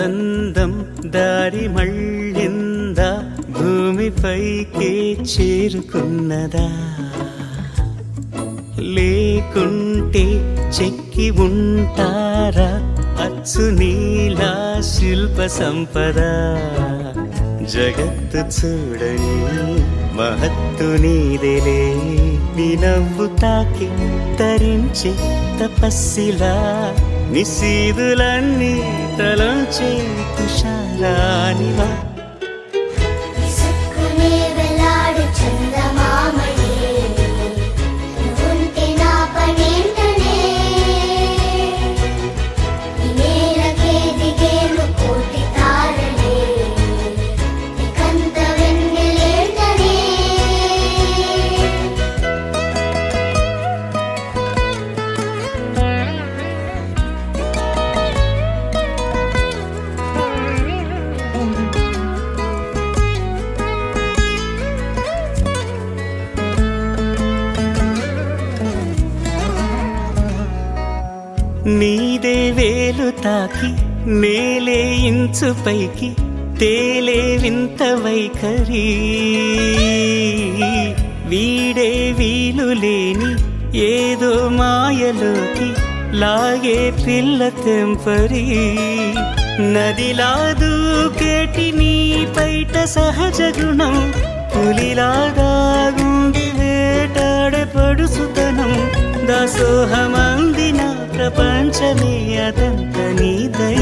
బంధం దారి మళ్ళిందా, భూమిపైకే చేరుకున్నదా? లేకుంటే చెక్కి ఉంటారా అచ్చు నీలా శిల్ప సంపద? జగత్తు చూడని మహత్తు నీదేలే, నీ నవ్వు తాకి తరించే తపస్సిలా, నిశీదులన్నీ తలంచే తుషారానివా. నీదే వేలు తాకి నేలే ఇంచు పైకి తేలే వింత వైఖరి, వీడే వీలు లేని ఏదో మాయలోకి లాగే పిల్ల తెంపరి. నదిలా దూకేటి నీ పైట సహజ గుణం, పులిలాదాగుండి వేటాడే పడుసుతనం. దాసోహమందిన ప్రపంచమే అదంత నీదై.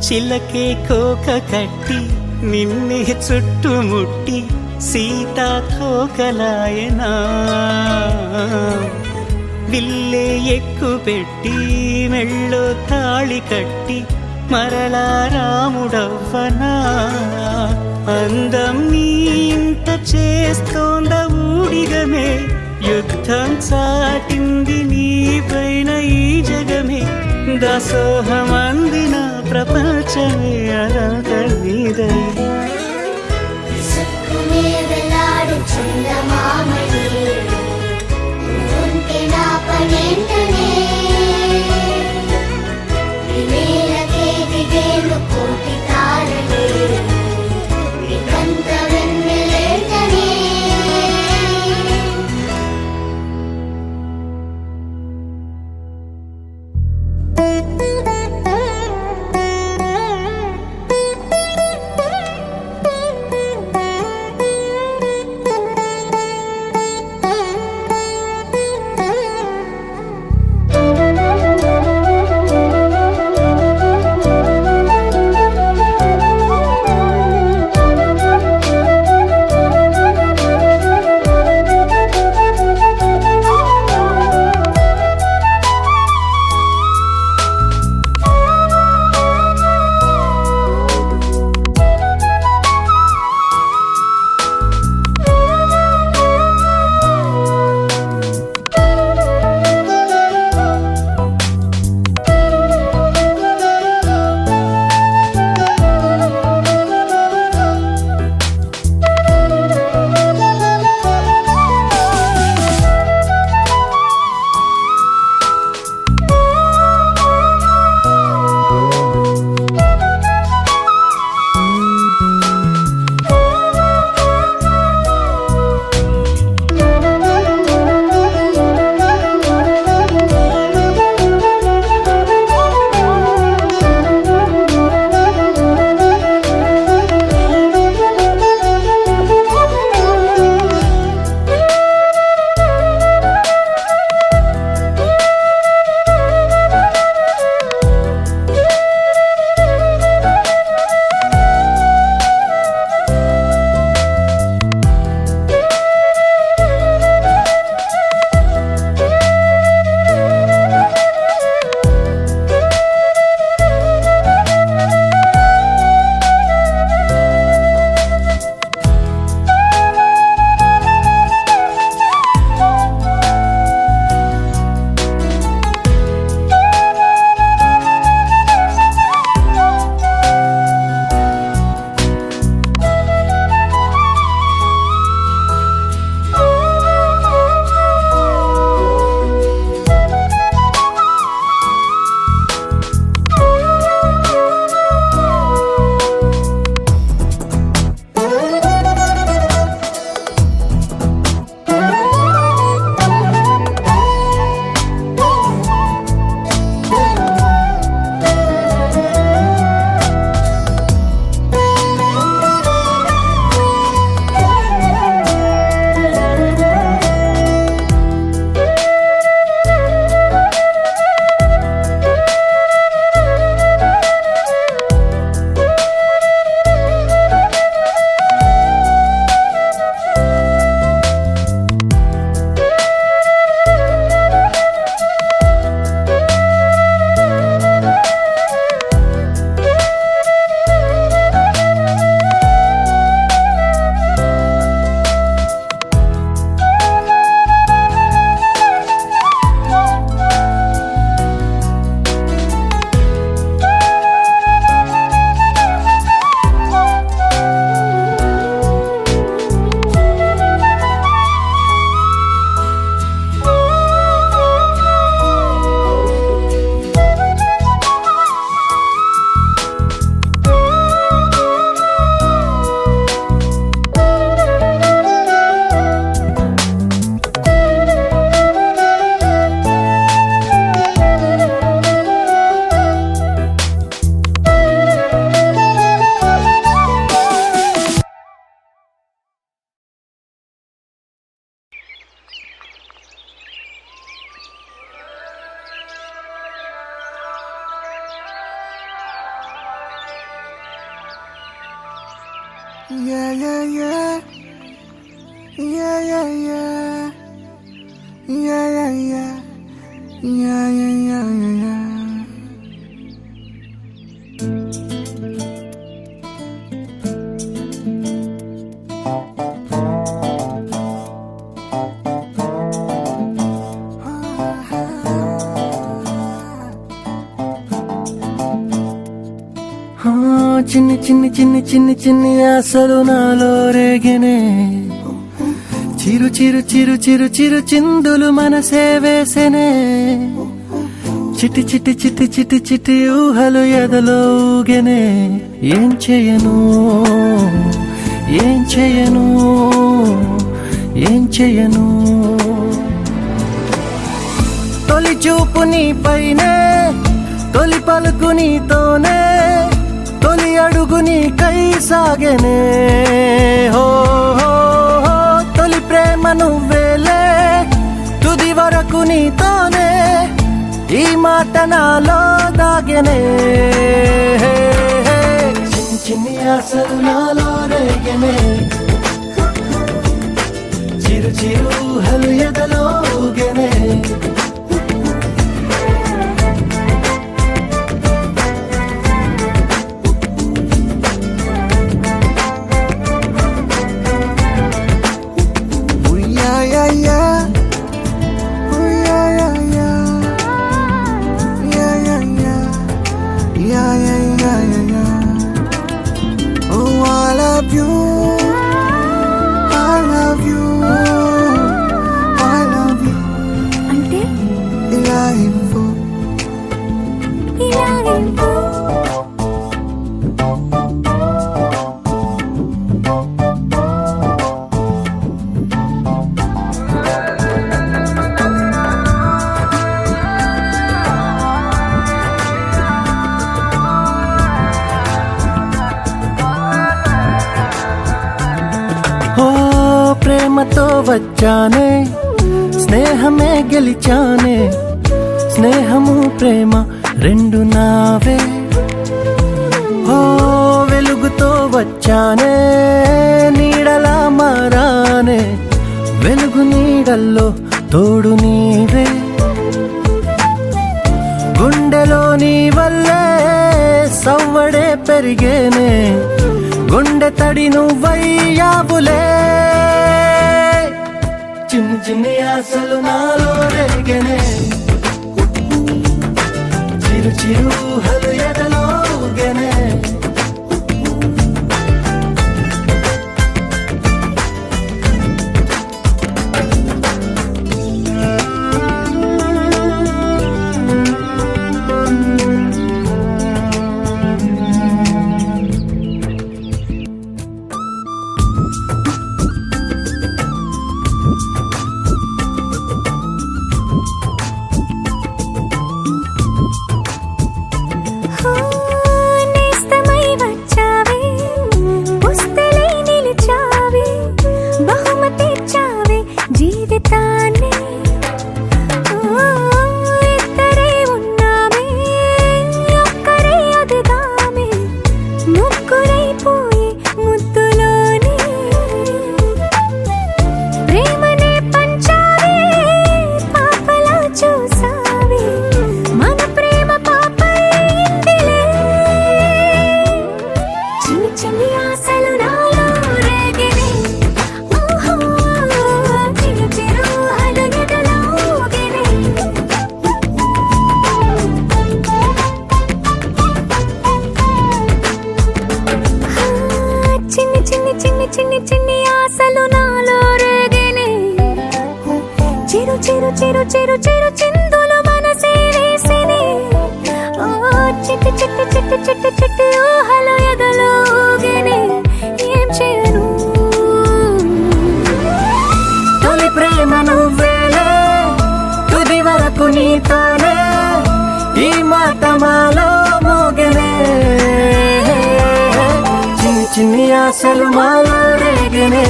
చిలకే కోక కట్టి నిన్నే చుట్టుముట్టి సీతాకోకలాయనా, విల్లే ఎక్కు పెట్టి మెళ్ళో తాళి కట్టి మరలా రాముడవ్వనా. అందం నీ ఇంత చేస్తోంద ఊడిగమే, యుద్ధం చాటింది నీ పైన ఈ జగమే. దాసోహమందిన ప్రపంచమే అదంత నీదై. Yeah, yeah, yeah. Yeah, yeah, yeah. Yeah, yeah, yeah. Yeah, yeah, yeah, yeah, yeah. చిన్ని చిన్ని చిన్ని చిన్ని చిన్ని ఆశలు నాలో రేగనే చిరు చిరు చిరు చిరు చిరు చిందులు మనసే వేసెనే చిటి చిటి చిటి చిటి చిటి ఊహలు ఎదలో ఊగెనే ఏం చేయను ఏం చేయను ఏం చేయను తొలి చూపు నీ పైనే తొలి పలుకు నీతోనే తొలి అడుగు నీకై సాగెనే హో హో హో తొలి ప్రేమ నువ్వేలే తుది వరకు నీతోనే ఈ మాట నాలో దాగెనే చిన్ని చిన్ని ఆశలు నాలో రేగెనే చిరు చిరు ఊహలు ఎదలో ఊగెనే ప్రేమతో వచ్చానే స్నేహమే గెలిచానే స్నేహము ప్రేమ రెండు నావే ఓ వెలుగుతో వచ్చానే నీడలా మారానే వెలుగు నీడల్లో తోడు నీవే గుండెలో నీ వల్లే సవ్వడే పెరిగేనే గుండె తడి నువ్వయ్యావులే చిన్ని చిన్ని ఆశలు నాలో రేగెనే చిరు చిరు ఊహలు ఎదలో ఊగెనే చిన్ని చిన్ని ఆశలు నాలో రేగెనే చిరు చిరు చిరు చిరు చిరు చిందులు మనసే వేసెనే ఓ చిట్టి చిట్టి చిట్టి చిట్టి చిట్టి ఊహలు ఎదలో ఊగెనే ఏం చేయను తొలి ప్రేమ నువ్వేలే తుది వరకు నీతోనే ఈ మాట మాలో మోగెనే చిన్ని చిన్ని ఆశలు మాలో రేగెనే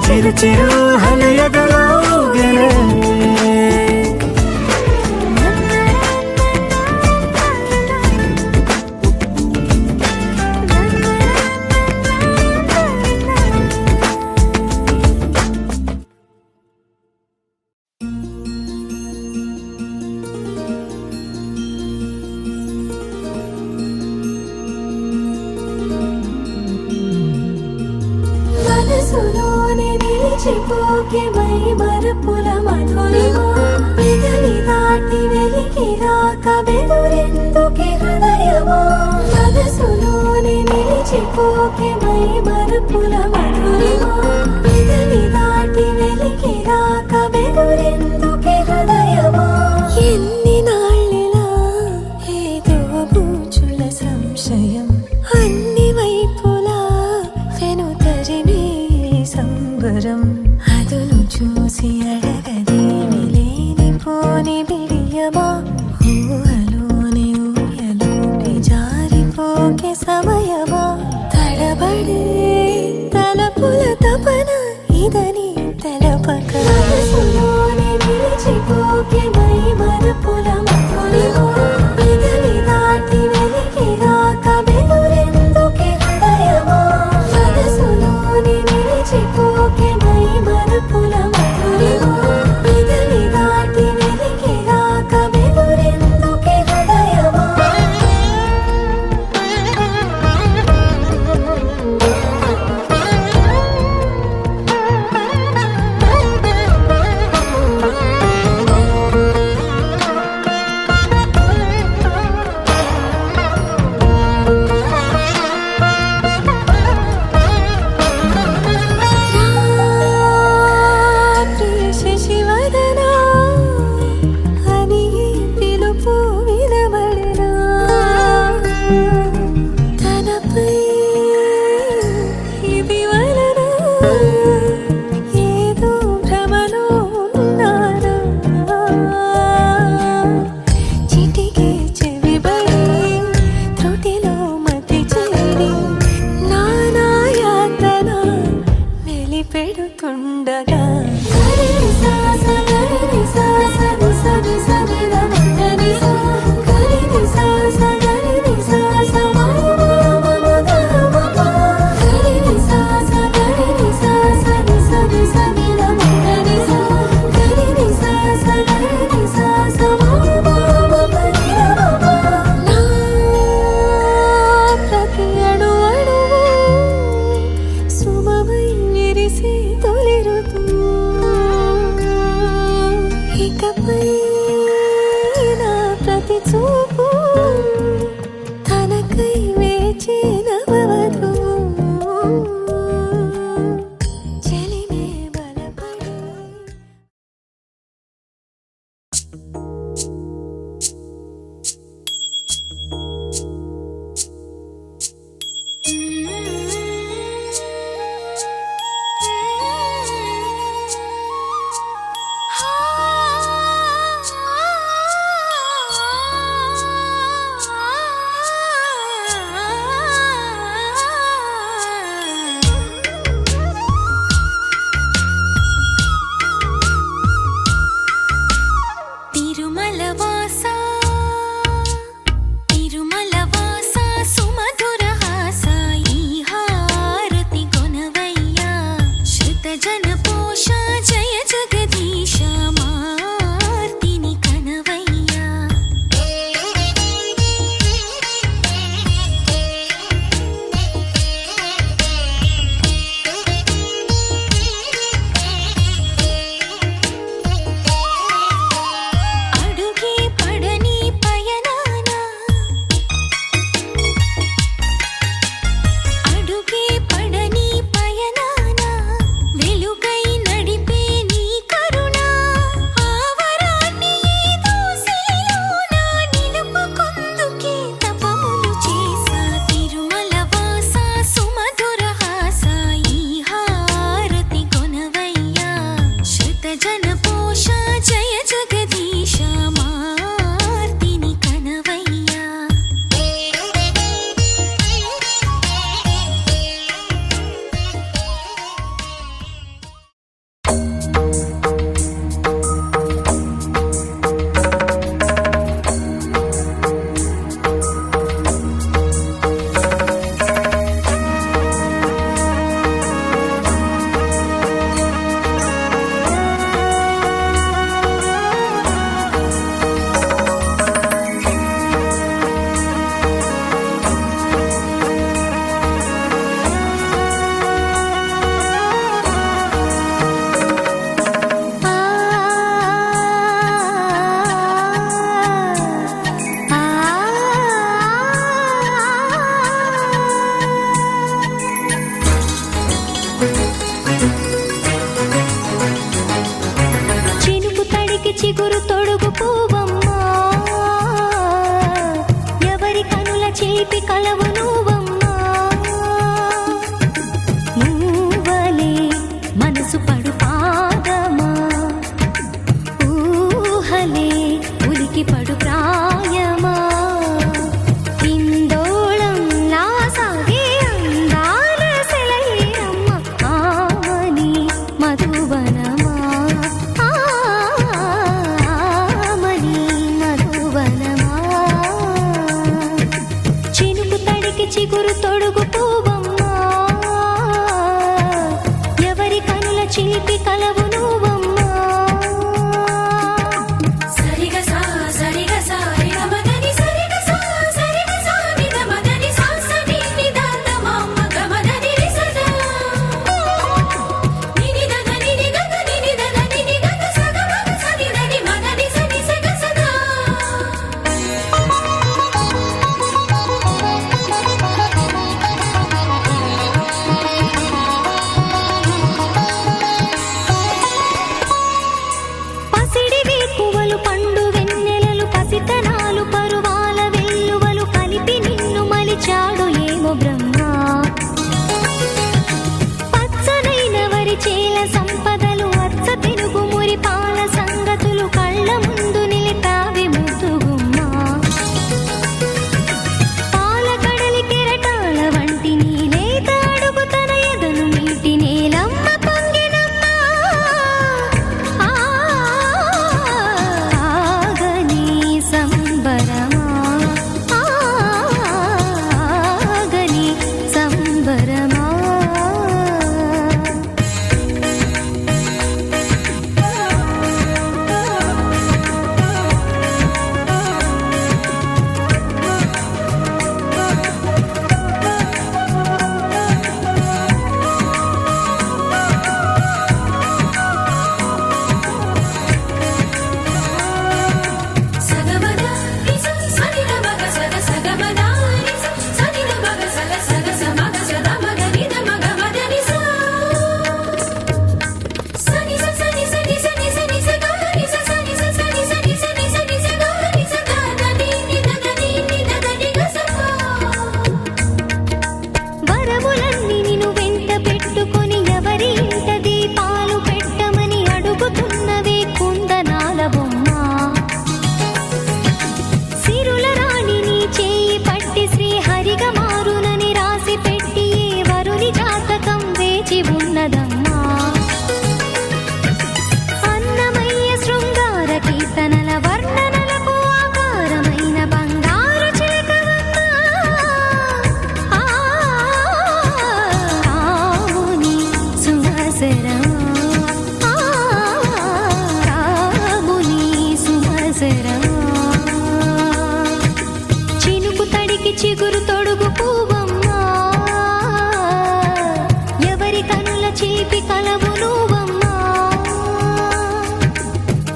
చిరు చిరు ఊహలు ఎదలో ఊగెనే na మరిచిపోకే మై మరపుల మధురిమా పెదవి దాటి వెలికి రాక బెదురెందుకే హృదయమా మనసులోనే నిలిచిపోకే మై మరపుల మధురిమా పెదవి దాటి వెలికి రాక బెదురెందుకే హృదయమా ఎన్ని నాళ్ళిలా ఏదో బూచుల సంశయం అన్ని వైపులా వెనుతరినే సంబరం అదును చూసి అడగదేమి లేనిపోని బిడియమా ఊహలోని ఊయలోకి జారిపోకే సమయమా తడబడే తలపుల తపన ఇదని తెలపక మనసులోనే నిలిచిపోకే మై మరపుల మధురిమా పెదవి దాటి వెలికి రాక బెదురెందుకే హృదయమా మనసులోనే నిలిచిపోకే మై మరపుల మధురిమా పెదవి దాటి వెలికి రాక బెదురెందుకే హృదయమా ప్రియ శశివదనా అని పిలుపు వినబడనా తనపై ఇది వలన ఏదో భ్రమలో ఉన్నారా చిటికే చెవిబడి త్రుటిలో మతి చేరి నానా యాతన వెలిపెడుతుండగా ప్రతి అణు అణువు సుమమై విరిసే తొలి ఋతువు ఇకపై నా ప్రతి చూపు తనకై వేచి నవవధువు చెలిమే బలపడి తిరుమల చిగురు తొడుగు పువ్వమ్మా, ఎవరి కనుల చిలిపి కలవు నువ్వమ్మా. నువ్వలే మనసు పడు పాదమా, ఊహలే ఉలికి పడు ప్రాయమా. ఇందోళంలా సాగే అందాల సెలయేరమ్మ, ఆమని మధువనమా, ఆమని మధువనమా. చినుకు తడికి చిగురు తొడుగు పువ్వమ్మా, ఎవరి కనుల చిలిపి కలవు నువ్వమ్మా. సరిగా సా సరిగా సా రిగమదని సరిగా సా సరిగా సా నిగమదని సా సని నిదాత మమ్మ గమదని రిసదా నిని దద నిని గద నిని దద నిని గద సగ మగ సని దని మదని సని సగ సదా. పసిడి వేకువలు పండు వెన్నెలలు పసితనాలు పరువాల వెల్లువలు కలిపి నిన్ను మలిచాడు ఏమో బ్రహ్మ. పచ్చనైన వరి చేల సంపదలు అచ్చ తెలుగు మురి పాల సంగతులు కళ్ళ ముందు నిలిపావి ముద్దుగుమ్మ. పాల కడలి కెరటాల వంటి నీలేత అడుగు తన ఎదను మీటి నేలమ్మ పొంగినమ్మ. ఆగని సంబరమా, ఆగని సంబరమా. సగమద రిస సని మగ సగ సగమద రిస సని మగ సగ సగ సమగ సద మగ నిద మగ మదని సా సని సని సని సని సని సగ రిస సని సని సని సని సని సగ రిస దద నిని దద నిని దద నిగ సపా. వరములన్నీ నిన్ను వెంట పెట్టుకొని ఎవరి ఇంట దీపాలు పెట్టమని అడుగుతున్నవే కుందనాల బొమ్మ. సిరుల రాణి నీ చేయి పట్టి శ్రీహరిగా మారునని రాసి పెట్టి ఏ వరుని జాతకం వేచి ఉన్నదమ్మా. అన్నమయ్య శృంగార కీర్తనల వర్ణనలకు ఆకారమైన బంగారు చిలకవమ్మా. రాముని సుమసరమా, రాముని సుమసరమా. చినుకు తడికి చిగురు తొడుగు పువ్వమ్మా, ఎవరి కనుల చిలిపి కలవు నువ్వమ్మా.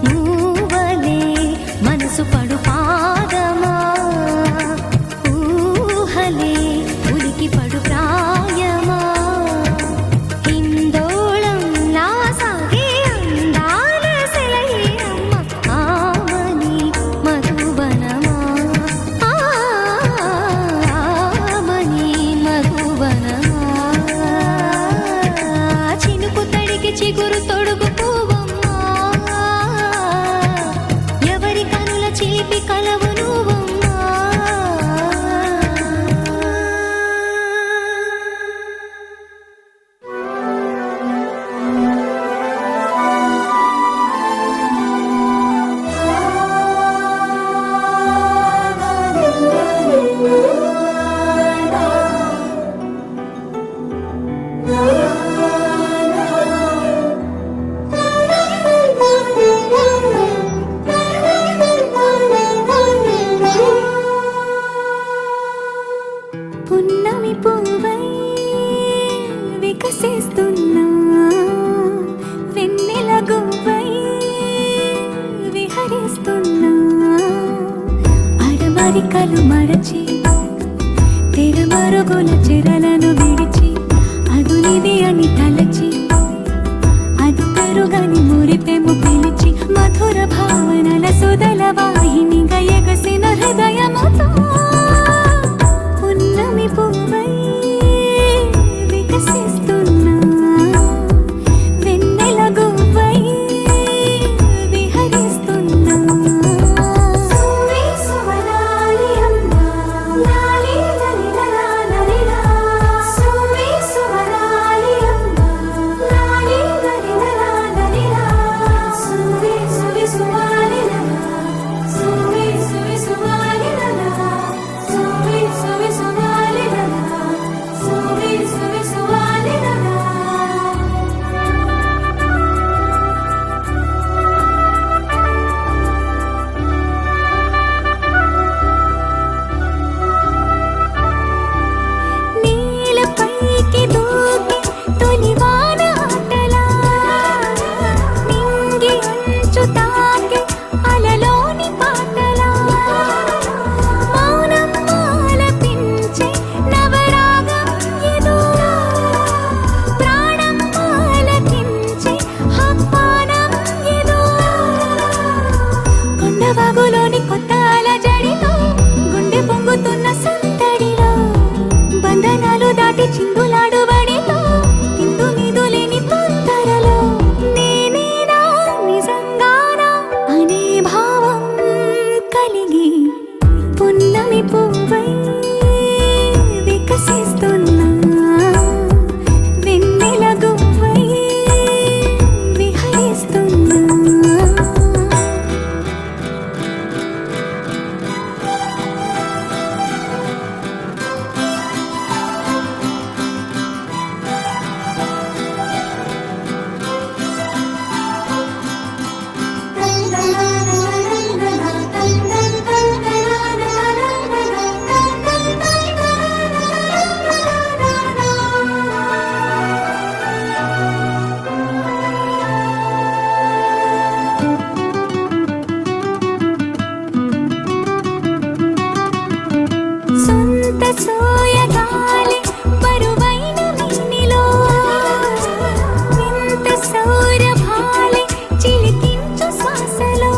నువ్వలే మనసు పడు పాదమా, ఊహలే ఉలికి పడు ప్రాయమా. ఇందోళంలా సాగే అందాల సెలయేరమ్మ, ఆమని మధువనమా, ఆమని మధువనమా. చినుకు తడికి చిగురు తొడుగు పువ్వమ్మా, ఎవరి కనుల చిలిపి కలవు నువ్వమ్మా. పున్నమి పువ్వై వికసిస్తున్నా, వెన్నెల గువ్వై విహరిస్తున్నా. అరమరికలు మరచి తెరమరుగుల చెరలను విడిచి అదునిది అని తలచి అది పెరుగని మురిపెము పిలిచి మధుర భావనల సుదల వాహినిగా ఎగసిన హృదయముతో పున్నమి పువ్వై వికసిస్తున్నా వెన్నెల గువ్వై విహరిస్తున్నా సువి సువనాలి అమ్మా లాలి లలిలా లలిలా సువి సువనాలి అమ్మా లాలి లలిలా లలిలా సువి సువి సువాలి లలా సువి సువి సువాలి లలా సువి సువి సువాలి లలా సువి సువి సువాలి లలా నీలపైకి దూకి తొలివాన ఆటలా నింగి అంచు తాకి అలలోని పాటలా మౌనం ఆలపించే నవరాగం ఏదో ప్రాణం ఆలకించే ఆహ్వానం ఏదో కొండవాగులోని కొత్త అలజడిలో గుండె పొంగుతున్న సందడిలో బంధనాలు దాటి చిందులాడు బడిలో కిందు మీదు లేని తొందరలో నేనేనా నిజంగానా అనే భావం కలిగి పున్నమి పువ్వై వికసిస్తున్నా వెన్నెల గువ్వై విహరిస్తున్నా సొంత సోయగాలి బరువైన మిన్నిలో వింత సౌరభాలి చిలికించు శ్వాసలో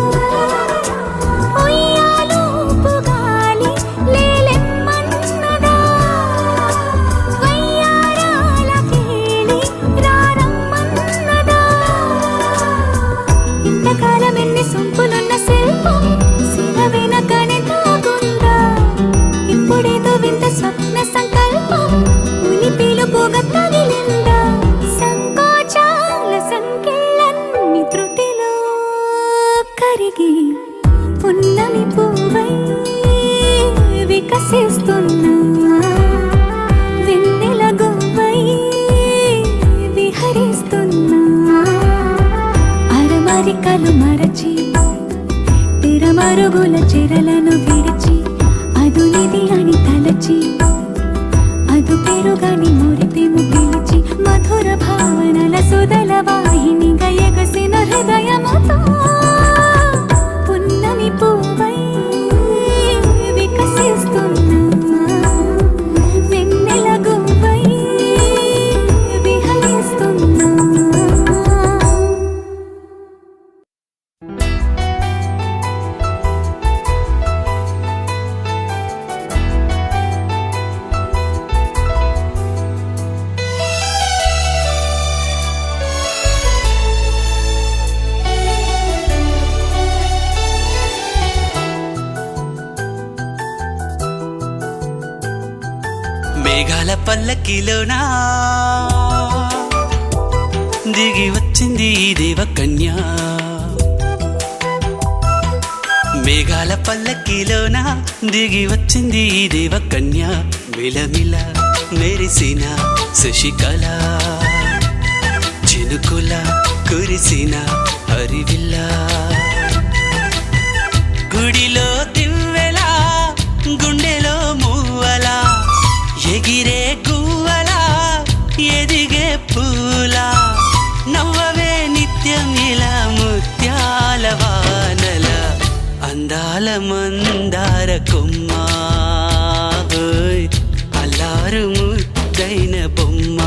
ఉయ్యాలూపు గాలి లేలెమ్మన్నదా వయ్యారాల కేళి రారమ్మన్నదా ఇంతకాలం ఎన్ని సొంపులున్న శిల్పం శివ వెనకనే తాగుందా ఇప్పుడేదో వింత స్వప్న సంకల్పం ఉలిపిలు పోగ తగిలిందా సంకోచాల సంకెళ్ళన్ని త్రుటిలో కరిగి పున్నమి పువ్వై వికసిస్తున్నా వెన్నెల గువ్వై విహరిస్తున్నా అరమరికలు మరచి తిరమరుగుల చెరలను విడిచి అదునిది అని తలచి అదు పెరుగని మురిపెము పిలిచి మధుర భావనల సుదల వాహినిగా ఎగసిన హృదయముతో పున్నమి పువ్వై వికసిస్తున్నా వెన్నెల గువ్వై విహరిస్తున్నా మేఘాల పల్లకిలోనా దిగి వచ్చింది ఈ దేవకన్య మేఘాల పల్లకిలోన దిగి వచ్చింది ఈ దేవకన్య మిలమిల మెరిసిన శశికళ చినుకుల కురిసిన హరివిల్ల గుడిలో దివ్వెలా గుండెలో మూవలా ఎగిరే గువ్వలా ఎదిగే పూలా నవ్వవే నిత్యం ఇలా ముత్యాల వానల అందాల మందార కొమ్మ అల్లారు ముద్దైన బొమ్మ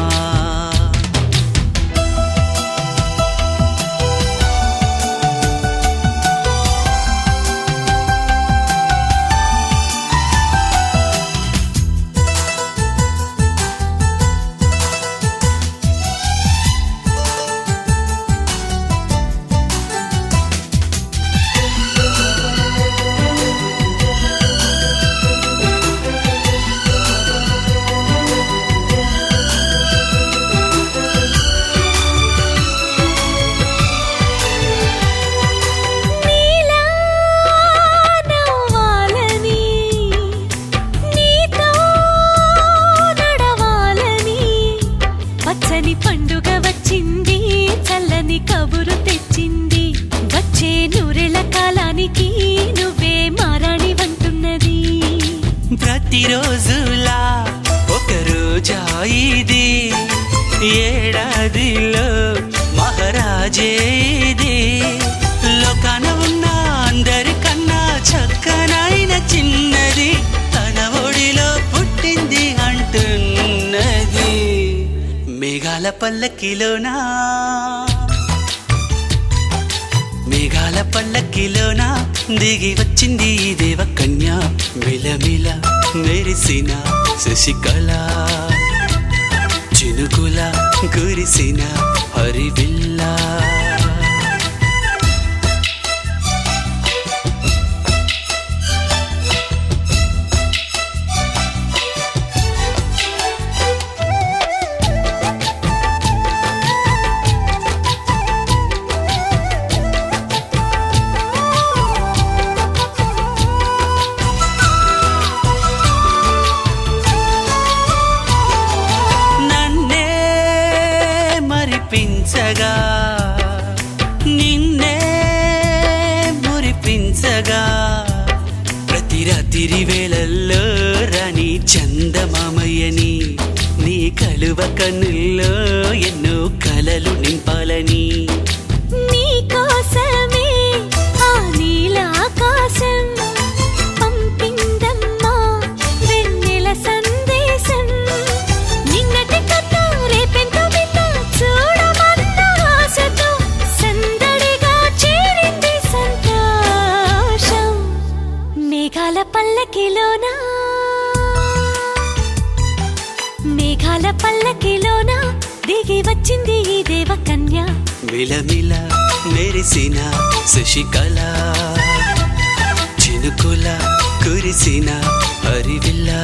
పల్లకిలోనా మేఘాల పల్లకిలోన దిగి వచ్చింది ఈ దేవకన్య మిలమిల మెరిసిన శశికళ చినుకుల కురిసిన హరివిల్లా మరిపించగా నిన్నే మురిపించగా ప్రతి రాత్రి వేళల్లో రాణి చందమామయ్యని నీ కలువ కన్నుల్లో ఎన్నో కలలు నింపాలని నీ కోసమే ఆ నీలాకాశం పంపిందమ్మా వెన్నెల సందేశం నిన్నటి కథ రేపెంతో బిడ్డ చూడమన్న ఆశతో సందడిగా చేరింది సంతోషం మేఘాల పల్లకిలోనా మేఘాల పల్లకిలోన దిగి వచ్చింది ఈ దేవకన్య మిలమిల మెరిసిన శశికళ చినుకుల కురిసిన హరివిల్లా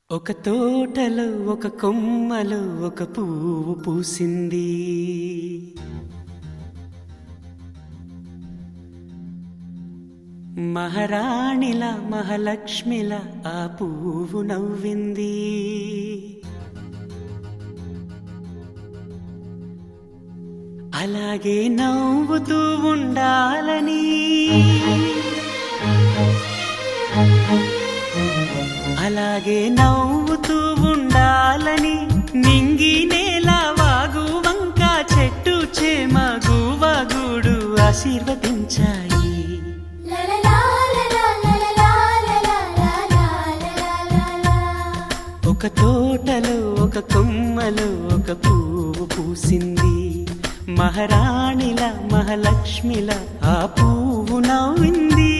ఒక తోటలో ఒక కొమ్మలో ఒక పువ్వు పూసింది మహారాణిలా మహాలక్ష్మిలా ఆ పువ్వు నవ్వింది అలాగే నవ్వుతూ ఉండాలని అలాగే నవ్వుతూ ఉండాలని నింగి నేల వాగు వంక చెట్టు చేమ గువగూడు ఆశీర్వదించాయి ఒక తోటలో ఒక కొమ్మలో ఒక పువ్వు పూసింది మహారాణిలా మహాలక్ష్మిలా ఆ పువ్వు నవ్వింది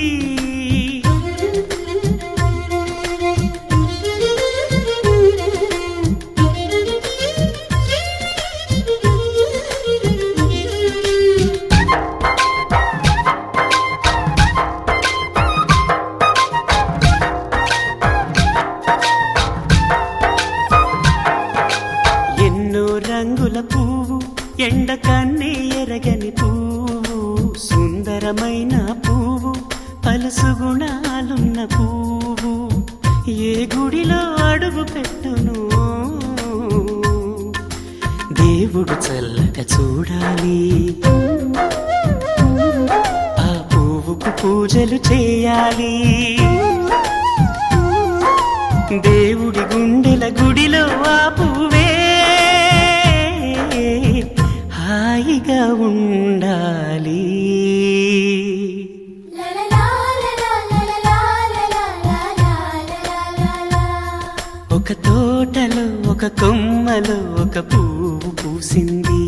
రంగుల పువ్వు ఎండ కన్నే ఎరగని పువ్వు సుందరమైన పువ్వు పలుసు గుణాలున్న పువ్వు ఏ గుడిలో అడుగు పెట్టును దేవుడు చల్లగా చూడాలి ఆ పువ్వుకు పూజలు చేయాలి దేవుడి గుండెల గుడిలో ఆ పువ్వే హాయిగా ఉండాలి ఒక తోటలో ఒక కొమ్మలో ఒక పువ్వు పూసింది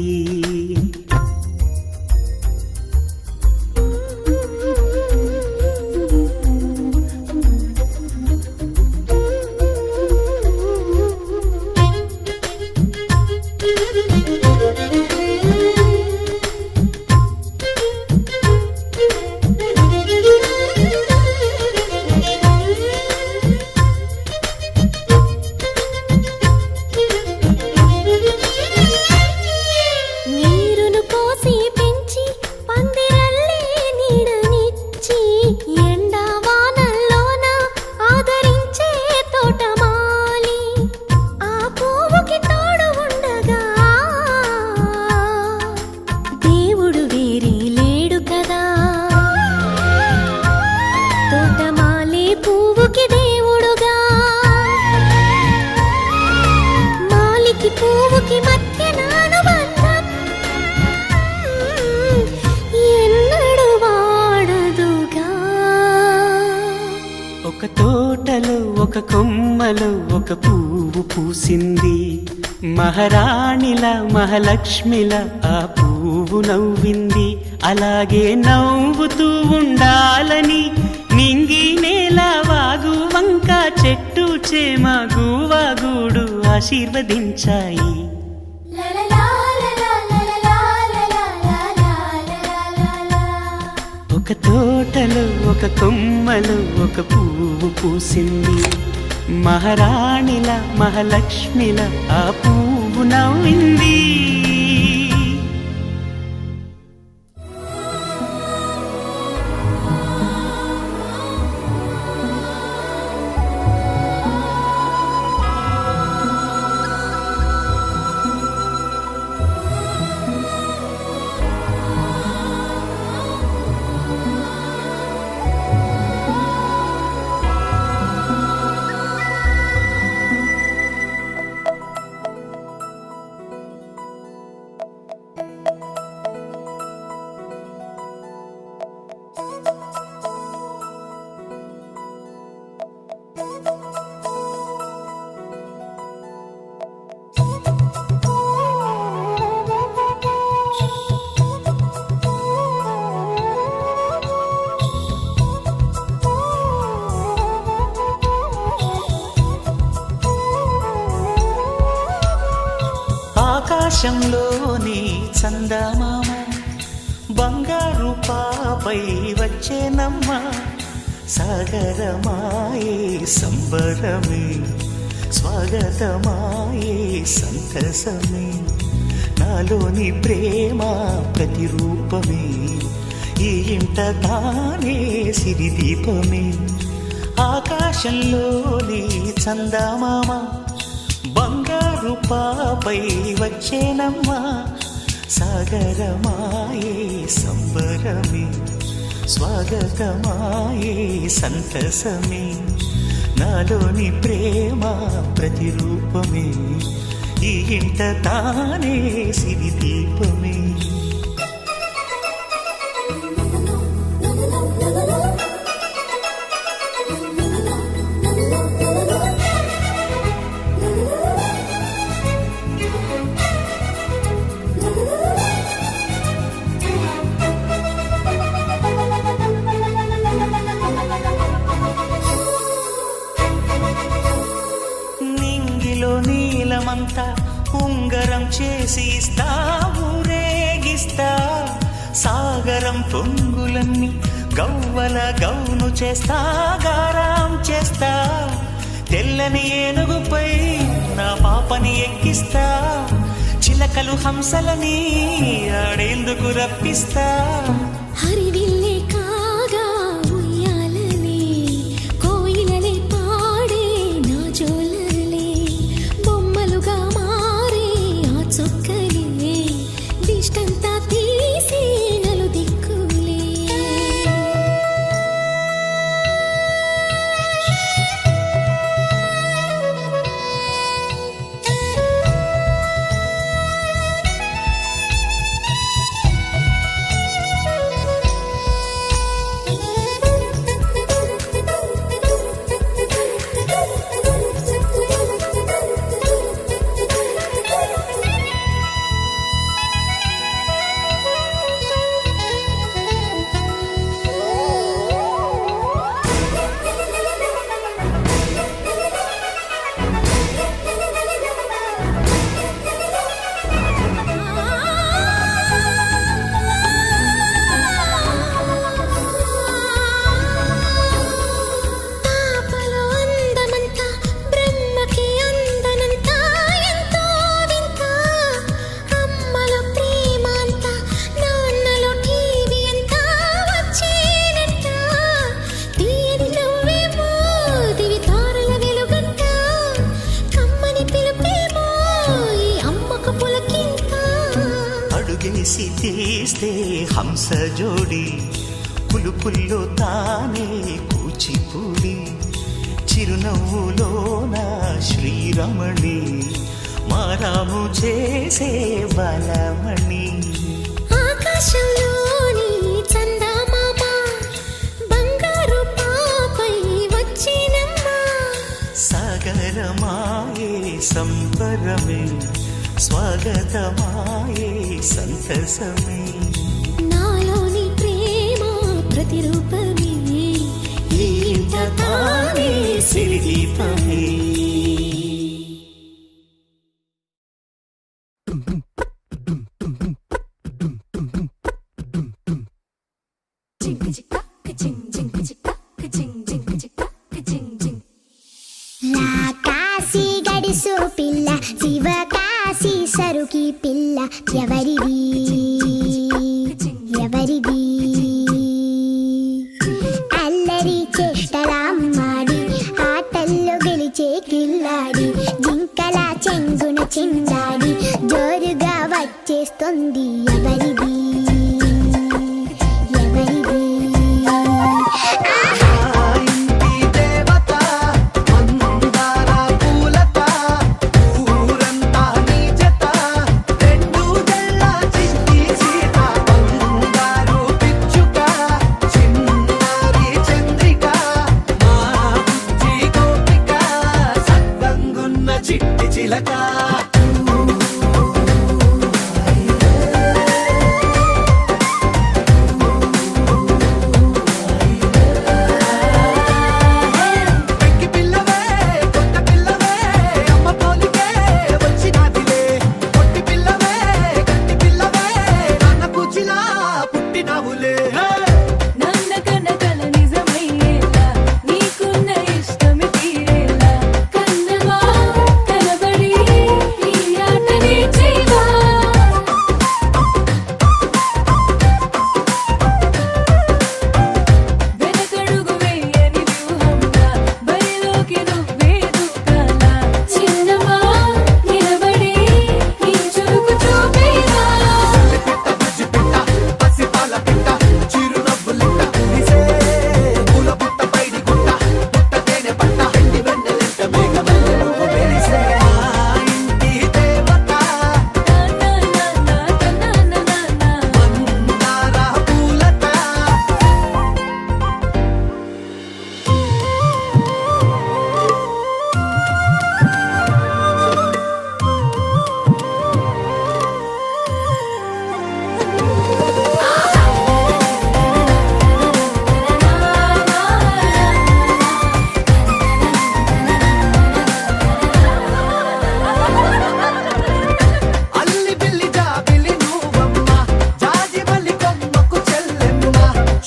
ఒక కొమ్మలో ఒక పువ్వు పూసింది. మహారాణిలా మహాలక్ష్మిలా ఆ పువ్వు నవ్వింది. అలాగే నవ్వుతూ ఉండాలని నింగి నేల వాగు వంక చెట్టు చేమ గువాగూడు ఆశీర్వదించాయి. ఒక తోటలో ఒక కొమ్మలో ఒక పువ్వు పూసింది. మహారాణిల మహాలక్ష్మిల ఆ పువ్వు నవ్వింది. ఆకాశంలోని చందమామ బంగారు పాపై వచ్చేనమ్మ. సాగరమాయే సంబరమే స్వాగతమాయే సంతసమే. నాలోని ప్రేమ ప్రతిరూపమే ఈ ఇంట తానే సిరిదీపమే. ఆకాశంలోని చందమామ బంగారు పాపై వచ్చేనమ్మా. సాగరమాయే సంబరమే స్వాగతమాయే సంతసమే. నాలోని ప్రేమ ప్రతిరూపమే ఈ ఇంట తానే సిరిదీపమే. నీలమంతా ఉంగరం చేసి ఇస్తా ఊరేగిస్తా. సాగరం పొంగులన్నీ గవ్వల గౌను చేస్తా గారాం చేస్తా. తెల్లని ఏనుగుపై నా పాపని ఎక్కిస్తా. చిలకలు హంసలని ఆడేందుకు రప్పిస్తా. హరివిల్లే కాగా ఉయ్యాలలే కోయిలలే పాడే నా జోలలే. బొమ్మలుగా మారే ఆ చొక్కలే దిష్టంతా తీసి నలు దిక్కులే. అడుగేసి తీస్తే హంస జోడి పులుపుల్లో తానే కూచిపూడి. చిరునవ్వులోన శ్రీరమణి మారాము చేసే బలమణి. ఆకాశంలోని చందమామ బంగారు పాపై వచ్చినమ్మా. సగమగమాయే సంబరమే స్వాగతమాయే సంతసమే నాలోని ప్రేమ ప్రతిరూపమే ఈ ఇంట తానే సిరిదీపమే కాశీ గడిసు పిల్ల శివ కాశీ సరుకి పిల్ల ఎవరిది ఎవరిది అల్లరి చేష్టలామ్మాడి ఆటల్లో గెలిచే కిల్లాడి జింకల చెంగున చిందాడి జోరుగా వచ్చేస్తుంది ఎవరిది ఎవరిది చిట్టి చిలక పెంకి పిల్లవే కొత్త పిల్లవే అమ్మ పోలికే వచ్చినాదిలే కొట్టి పిల్లవే గట్టి పిల్లవే నాన్న కూచిలా పుట్టినావులే నన్న కనకల నిజమయ్యేలా నీకున్న ఇష్టమి తీరేలా కన్నవా కనబడి ఈ ఆటనే చేయవా వెనకడుగు వేయని వ్యూహంగా బరిలోకి నువ్వే దూకాలా చిన్నవా నిలబడి నీ చురుకు చూపేలా పిట్ట బుజ్జి పిట్ట పసిపాల పిట్ట చిరునవ్వులిట్ట నిసే పూల పుట్ట పైడి గుట్ట పుట్ట తేనె పట్ట ఎండి వెన్నెలింట మేఘమల్లె నువ్వు మెరిసే మా ఇంటి దేవత మందార పూలత అల్లి బిల్లి జాబిలి నువ్వమ్మ జాజి మల్లి కొమ్మకు చెల్లెమ్మ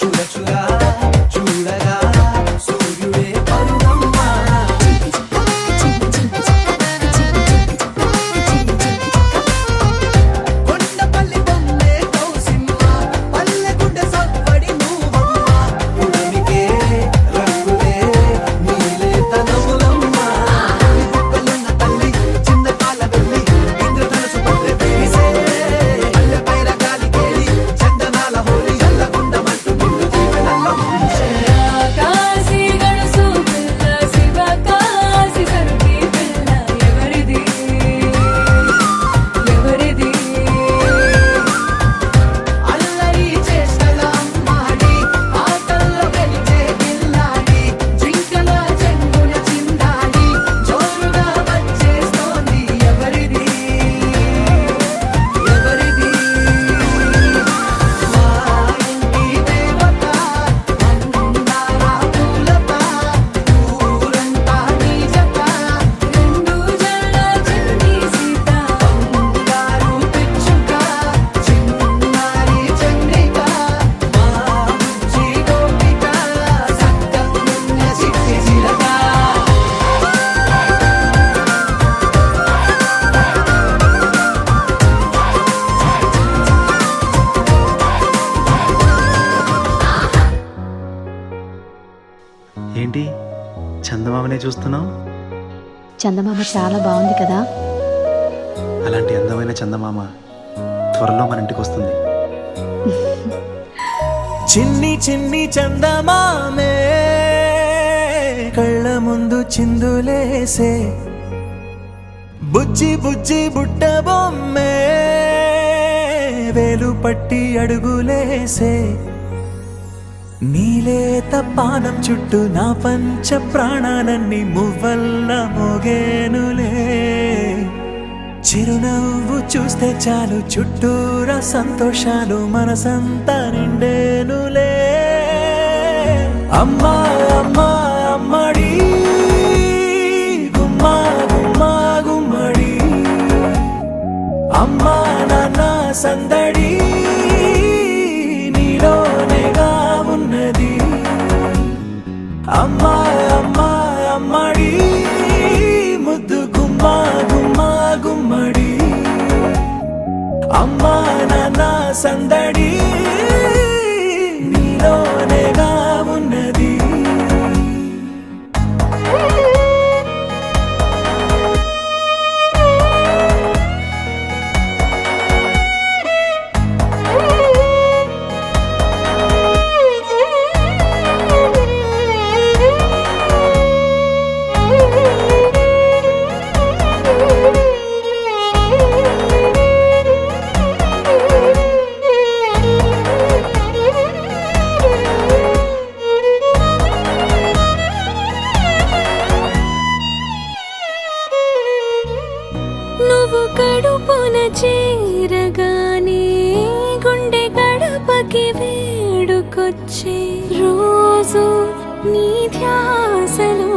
చూడ చూడ చూడగా సూర్యుడే పరుగమ్మ కొండపల్లి బొమ్మే కౌసిమ్మ పల్లె గుండె సవ్వడి నువ్వమ్మ ఉడమికే రంగులే నీలే తనములమ్మ దిక్కులున్న తల్లి చిన్న పాల వెళ్ళి ఇంద్రధనుసు పల్లె వేసే పల్లె పైర గాలి కేలి చందనాల హోలీ చల్లగుండమంటూ నిన్ను దీవెనల్లో ముంచే కాశీ గడుసు పిల్ల శివ కాశీ సరుకి పిల్ల ఎవరిది ఎవరిది అల్లరి చేష్టల అమ్మాడి ఆటల్లో గెలిచే పిల్లాడి జింకల చెంగున చిందాడి జోరుగా వచ్చేస్తోంది ఎవరిది ఎవరిది మా ఇంటి దేవత మందార పూలత ఊరంతా నీ జత రెండు జళ్ళ చిన్ని సీత బంగారు పిచ్చుక చిన్నారి చంద్రిక మా బుజ్జి గోపిక సక్కగున్న చిట్టి చిలక ఏంటి చందమామనే చూస్తున్నావు? చందమామ చాలా బాగుంది కదా. అలాంటి అందమైన చందమామ త్వరలో మన ఇంటికి వస్తుంది. చిన్ని చిన్ని చందమామే కళ్ళ ముందు చిందులేసే బుజ్జి బుజ్జి బుట్ట బొమ్మే వేలు పట్టి అడుగులేసే నీలేత పానం చుట్టూ నా పంచ ప్రాణాలన్నీ మువ్వల్ల మోగే చిరునవ్వు చూస్తే చాలు చుట్టూరా సంతోషాలు మనసంతా నిండేనులే అమ్మా అమ్మా అమ్మడి గుమ్మా గుమ్మా గుమ్మడి అమ్మా నాన్న సందడి నీలోనేగా ఉన్నది అమ్మా అమ్మా అమ్మడి ముద్దు గుమ్మా గుమ్మా గుమ్మడి అమ్మా నాన్న సందడి నీలోనేగా ఉన్నది నువ్వు కడుపున చేరగానే గుండె గడపకి వేడుకొచ్చే రోజు నీ ధ్యాసలో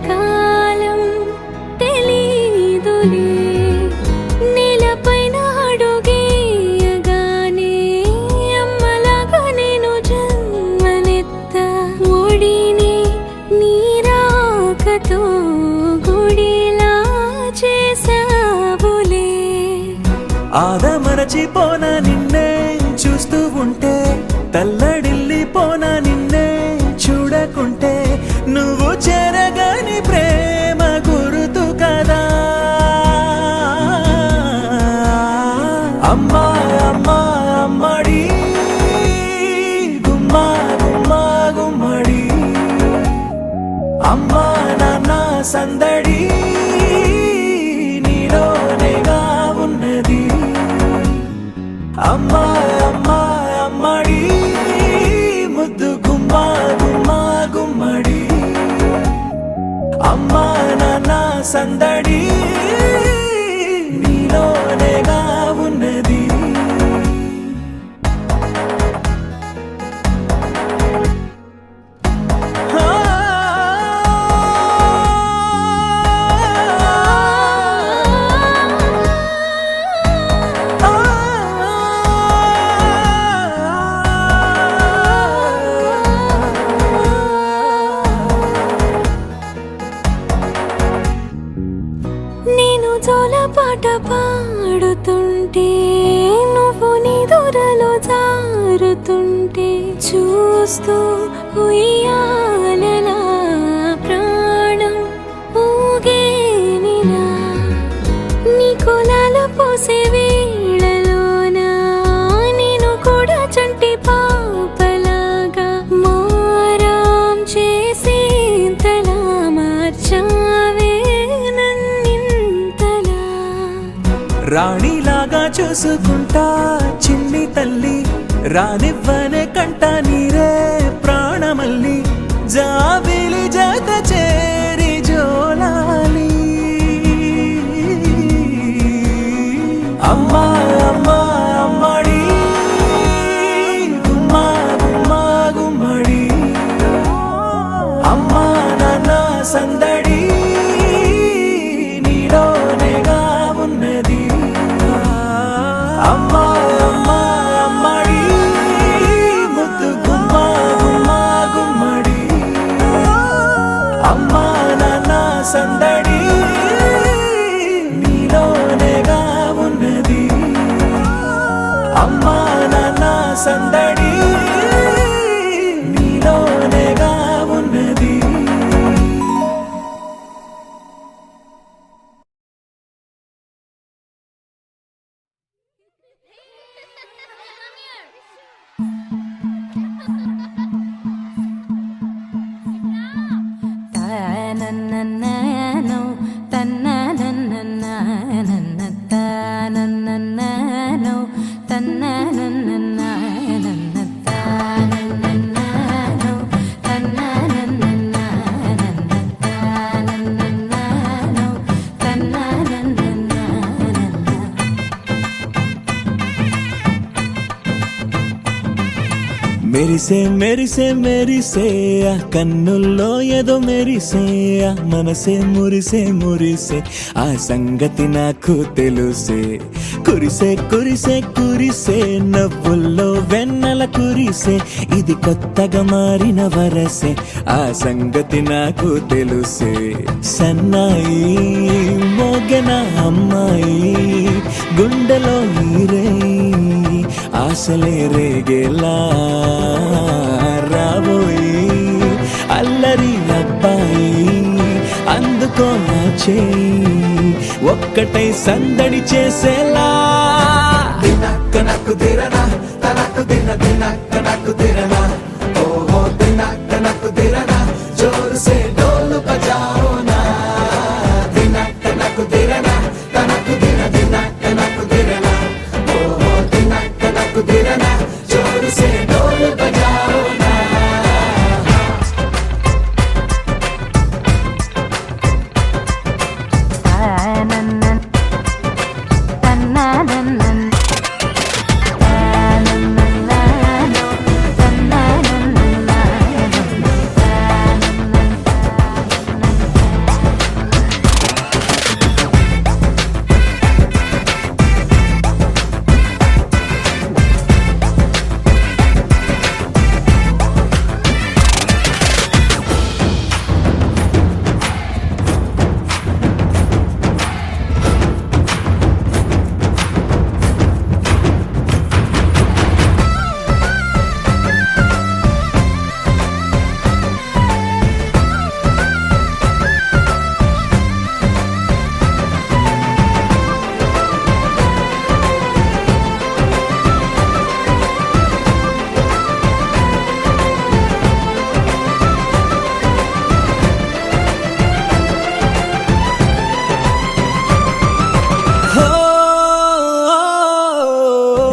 కాలం తెలీదులే నేలపైన అడుగేయగానే అమ్మలాగా నేను జన్మనెత్త ఒడిని నీ రాకతో గుడిలా చేసావులే ఆదమరచిపోన నిన్నే చూస్తూ ఉంటే తల్లడిల్లిపోన నిన్నే చూడకుంటే నువ్వు చెరగని ప్రేమ గురుతు కదా అమ్మా అమ్మా అమ్మడి గుమ్మా గుమ్మా గుమ్మడి అమ్మా నాన్న సందడి నీలోనేగా ఉన్నది అమ్మా అమ్మా అమ్మడి ముద్దు గుమ్మా గుమ్మా గుమ్మడి అమ్మా నాన్న సందడి నీలోనేగా ఉన్నది నేను జోలపాట పాడుతుంటే నువ్వు నీ దూరలో జారుతుంటే చూస్తూ ఉయ్యాలలా ప్రాణం ఊగేనిలా నీ కులాల పోసే వేళలోన నేను కూడా చంటి పాపలాగా మారాం చేసేంతలా మార్చావే నన్నింతలా రాణిలాగా చూసుకుంటా చిన్ని తల్లి రానివ్వనే కంట నీరే ప్రాణమల్లి జాబిలి జత చేరి జోలాలి అమ్మా అమ్మా అమ్మడి గుమ్మా గుమ్మా గుమ్మడి అమ్మా నాన్న సందడి నీలోనేగా ఉన్నది అమ్మా అమ్మా అమ్మడి ముద్దు గుమ్మా గుమ్మా గుమ్మడి అమ్మా నాన్న సందడి నీలోనేగా ఉన్నది అమ్మా నాన్న సందడి నీలోనేగా ఉన్నది తనననననో తన్నననననననననననో తన్నననననననననననో తన్నననననననననననో తన్నననననననననననో మెరిసే మెరిసే మెరిసే ఆ కన్నుల్లో ఏదో మెరిసే ఆ మనసే మురిసే మురిసే ఆ సంగతి నాకు తెలుసే కురిసే కురిసే కురిసే నవ్వుల్లో వెన్నెల కురిసే ఇది కొత్తగా మారిన వరసే ఆ సంగతి నాకు తెలుసే సన్నాయి మోగెన అమ్మాయి గుండెలో ఈరే ఆశలే రేగేలా రాబోయి అల్లరి అబ్బాయి అందుకో నా చేయి ఒక్కటై సందడి చేసేలా దినక్క నక్కు దిరనా తనకు దిన దినక్క నక్కు దిరనా ఓహో దినక్క నక్కు దిరనా జోరు సే డోలు బజాओ నా దినక్క నక్కు దిరనా తనకు దిన దినక్క నక్కు దిరనా ఓహో దినక్క నక్కు దిరనా జోరు సే డోలు బజాओ నా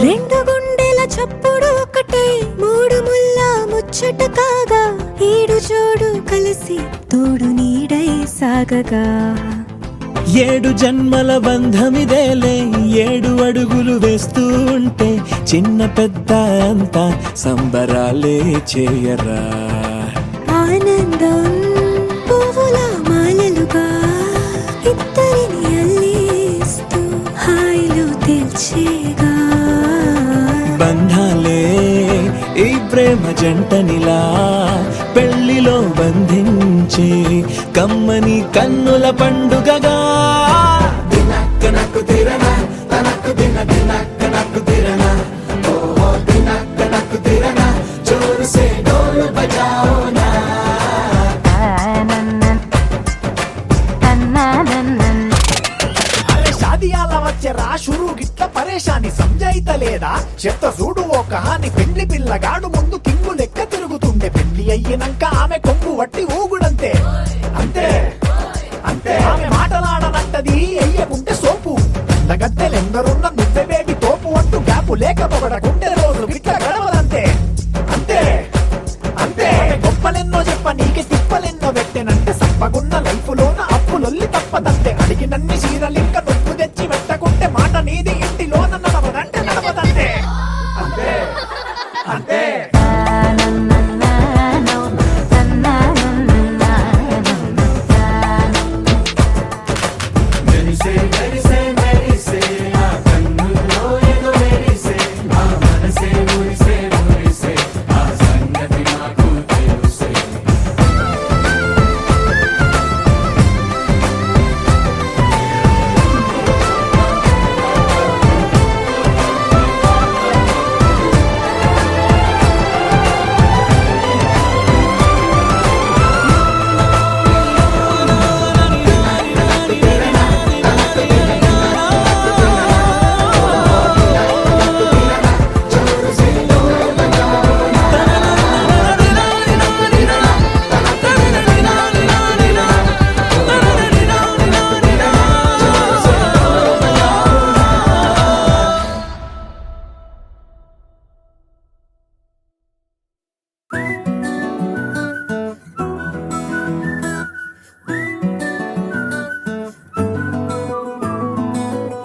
రెండు గుండెల చప్పుడు ఒకటై మూడు ముల్ల ముచ్చట కాగా ఈడు జోడు కలిసి తోడు నీడై సాగగా ఏడు జన్మల బంధమిదేలే ఏడు అడుగులు వేస్తూ ఉంటే చిన్న పెద్ద అంతా సంబరాలే చేయరా ఆనందం పువ్వుల మాలలుగా ఇద్దరిని అల్లేస్తూ హాయిలో తెల్చేగా బంధాలే ఈ ప్రేమ జంటనిలా పెళ్లిలో బంధించి కమ్మని కన్నుల పండుగగా దినక్క నక్కు దిరనా తనకు దిన దినక్క నక్కు దిరనా ఓహో దినక్క నక్కు దిరనా జోరు సే డోలు బజాओ నా అరే షాదియాల వచ్చెరా షురు గిట్ల పరేషాని సంజాయితలేదా చెత్త చూడు ఓ కహాని పెళ్లి పిల్లగాడు ముందు కింగు లెక్క తిరుగుతుండే పెళ్లి అయ్యినంక ఆమె కొంగు వట్టి ఊగుడంతే అంతే అంతే ఆమె మాటలాడనంటది అయ్యకుంటే సోపు గద్దెలెందరున్న నువ్వే బేబీ తోపు అంటూ గ్యాపు లేకపోవడకుంటే రోజు గిట్ల గడవదంతే అంతే అంతే గొప్పలెన్నో చెప్ప నీకే తిప్పలెన్నో పెట్టెనంటే సప్పగున్న లైఫ్ లోన అప్పులొల్లి తప్పదంతే అడిగినన్ని చీరలింక నువ్వు తెచ్చి పెట్టకుంటే మాట నీది ఇంటిలోన నడవదంటే నడవదంతే అంతే అంతే మెరిసే మెరిసే మెరిసే ఆ కన్నుల్లో ఏదో మెరిసే ఆ మనసే మురిసే మురిసే ఆ సంగతి నాకు తెలుసే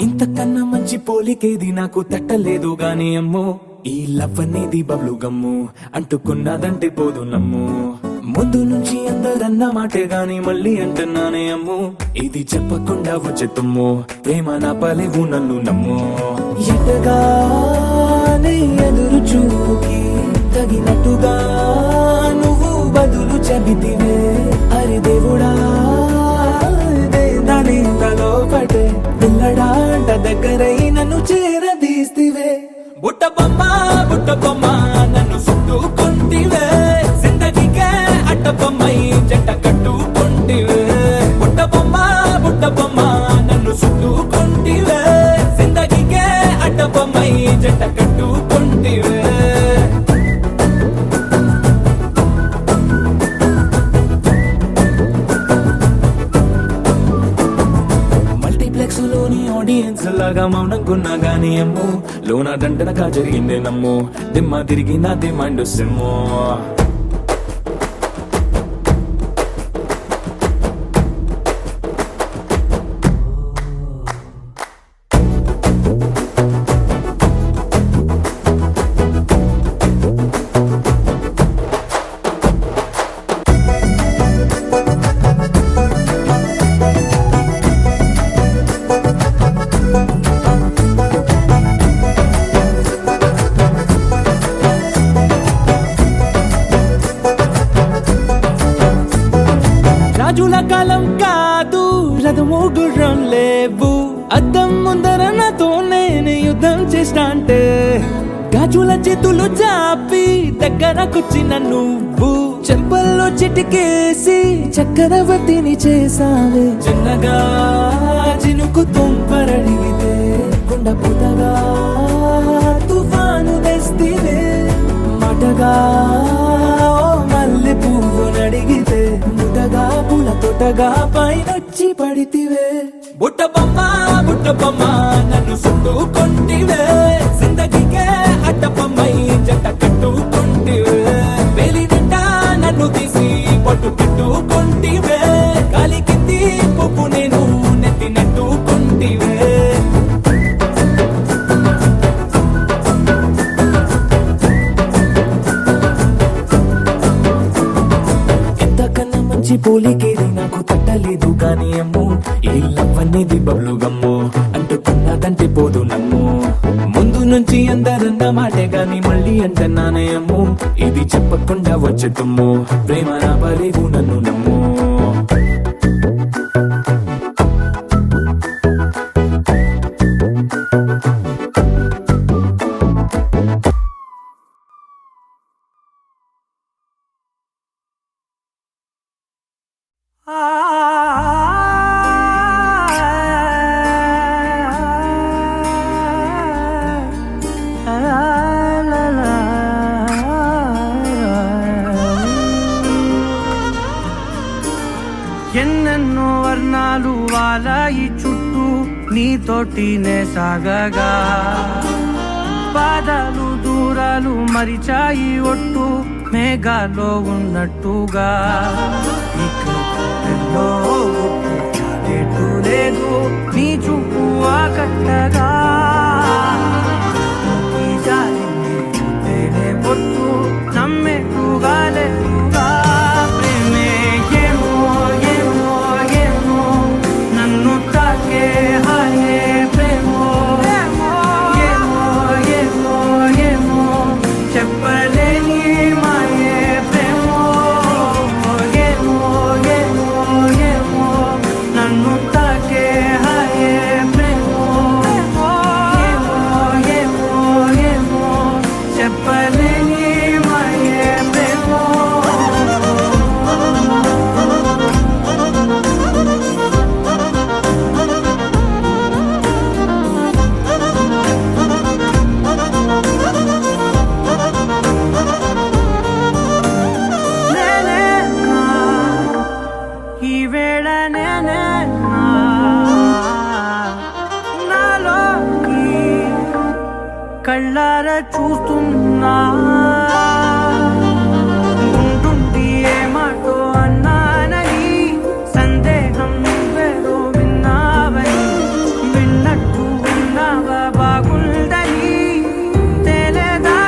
ఇంతకన్నా మంచి పోలికేది నాకు తట్టలేదు గాని అమ్మో ఈ లవ్ అనేది బబ్లు గమ్ము, అంటుకున్నదంటే పోదు నమ్ము. ముందు నుంచి అందరన్న మాటే గాని మళ్ళీ అంటున్నానే అమ్ము. ఇది చెప్పకుండా వచ్చే తుమ్ము, ప్రేమ నా పలేవు నన్ను నమ్ము. ఎటగానే ఎదురు చూకి తగినట్టుగా నువ్వు బదులు చెబితివే. అరే దేవుడా దాని తలో పడే పిల్లడాంట దగ్గరై నన్ను చేరదీస్తివే. బుట్ట బొమ్మ నన్ను చుట్టుకుంటివే. జిందగీకే అట్ట బొమ్మై జంట కట్టుకుంటివే. బుట్ట బొమ్మ నన్ను చుట్టుకుంటివే. జిందగీకే అట్ట బొమ్మై జంట కట్టుకుంటివే. మల్టీప్లెక్స్ లోని ఆడియన్స్ లాగా మౌనంకున్నా గానీ అమ్ము, లోన దండనగా జరిగిందే నమ్ము. దిమ్మ తిరిగి నా దిమ్మండు సిమ్ము. రాజుల కాలం కాదు, రథము గుర్రం లేవు. అద్దం ముందర నాతో నేను యుద్ధం చేస్తా అంటే గాజుల చేతులు చాపి దగ్గరకొచ్చిన నువ్వు చెంపల్లో చిటికేసి చక్రవర్తిని చేసావే. చిన్నగా చినుకు తుంపరడిగితే కొండ పుటగా తుఫాను తెస్తివే. మాటగా మల్లె పువ్వు నడిగితే ముటగా పూల తోటగా పైనొచ్చి పడితివే. బుట్ట బొమ్మ నన్ను చుట్టుకుంటివే. జిందగీకే అడ్డ బొమ్మై జంట కట్టుకుంటివే. వేలి నిండా నన్ను తీసి పట్టు పెట్టుకుంటివే. గాలి కింది పువ్వు నేను నెత్తి నెట్టుకుంటివే. పోలికేది నాకు తట్టలేదు కానీ అమ్ము, ఈ లవ్ అనేది బబ్లు గమ్ము, అంటుకున్నదంటే పోదు నమ్ము. ముందు నుంచి అందరన్న మాటే గాని మళ్ళీ అంటున్నానే అమ్ము. ఇది చెప్పకుండా వచ్చే తుమ్ము, ప్రేమ నా పలేవు నన్ను నమ్ము. ఎన్నెన్నో వర్ణాలు వాలాయి చుట్టూ నీతోటినే సాగగా, పాదాలు దూరాలు మరిచాయి ఒట్టు మేఘాలో ఉన్నట్టుగా. ఇక ఎల్లో చాలేటు లేదు నీ చూపు ఆకట్టగా. ఈ జాలిని చూస్తేనే పొట్టు నమ్మేట్టుగా లేటుగా. ప్రేమే ఏమో ఏమో ఏమో నన్ను తాకే హాయే ప్రేమో. ఏమో ఏమో ఏమో చెప్పలేని మాయే ప్రేమో. ఏమో ఏమో ఏమో నన్ను తాకే హాయే ప్రేమో. ఏమో ఏమో ఏమో చెప్పలేని మాయే ప్రేమో. నేనే నా ఈ వేళ నేనే నా నాలోకి కళ్ళారా చూస్తున్నా. ఉంటుండి ఏ మాటో అన్నానని సందేహం నువ్వేదో విన్నావని, విన్నట్టు ఉన్నావా బాగుందని తేలేదా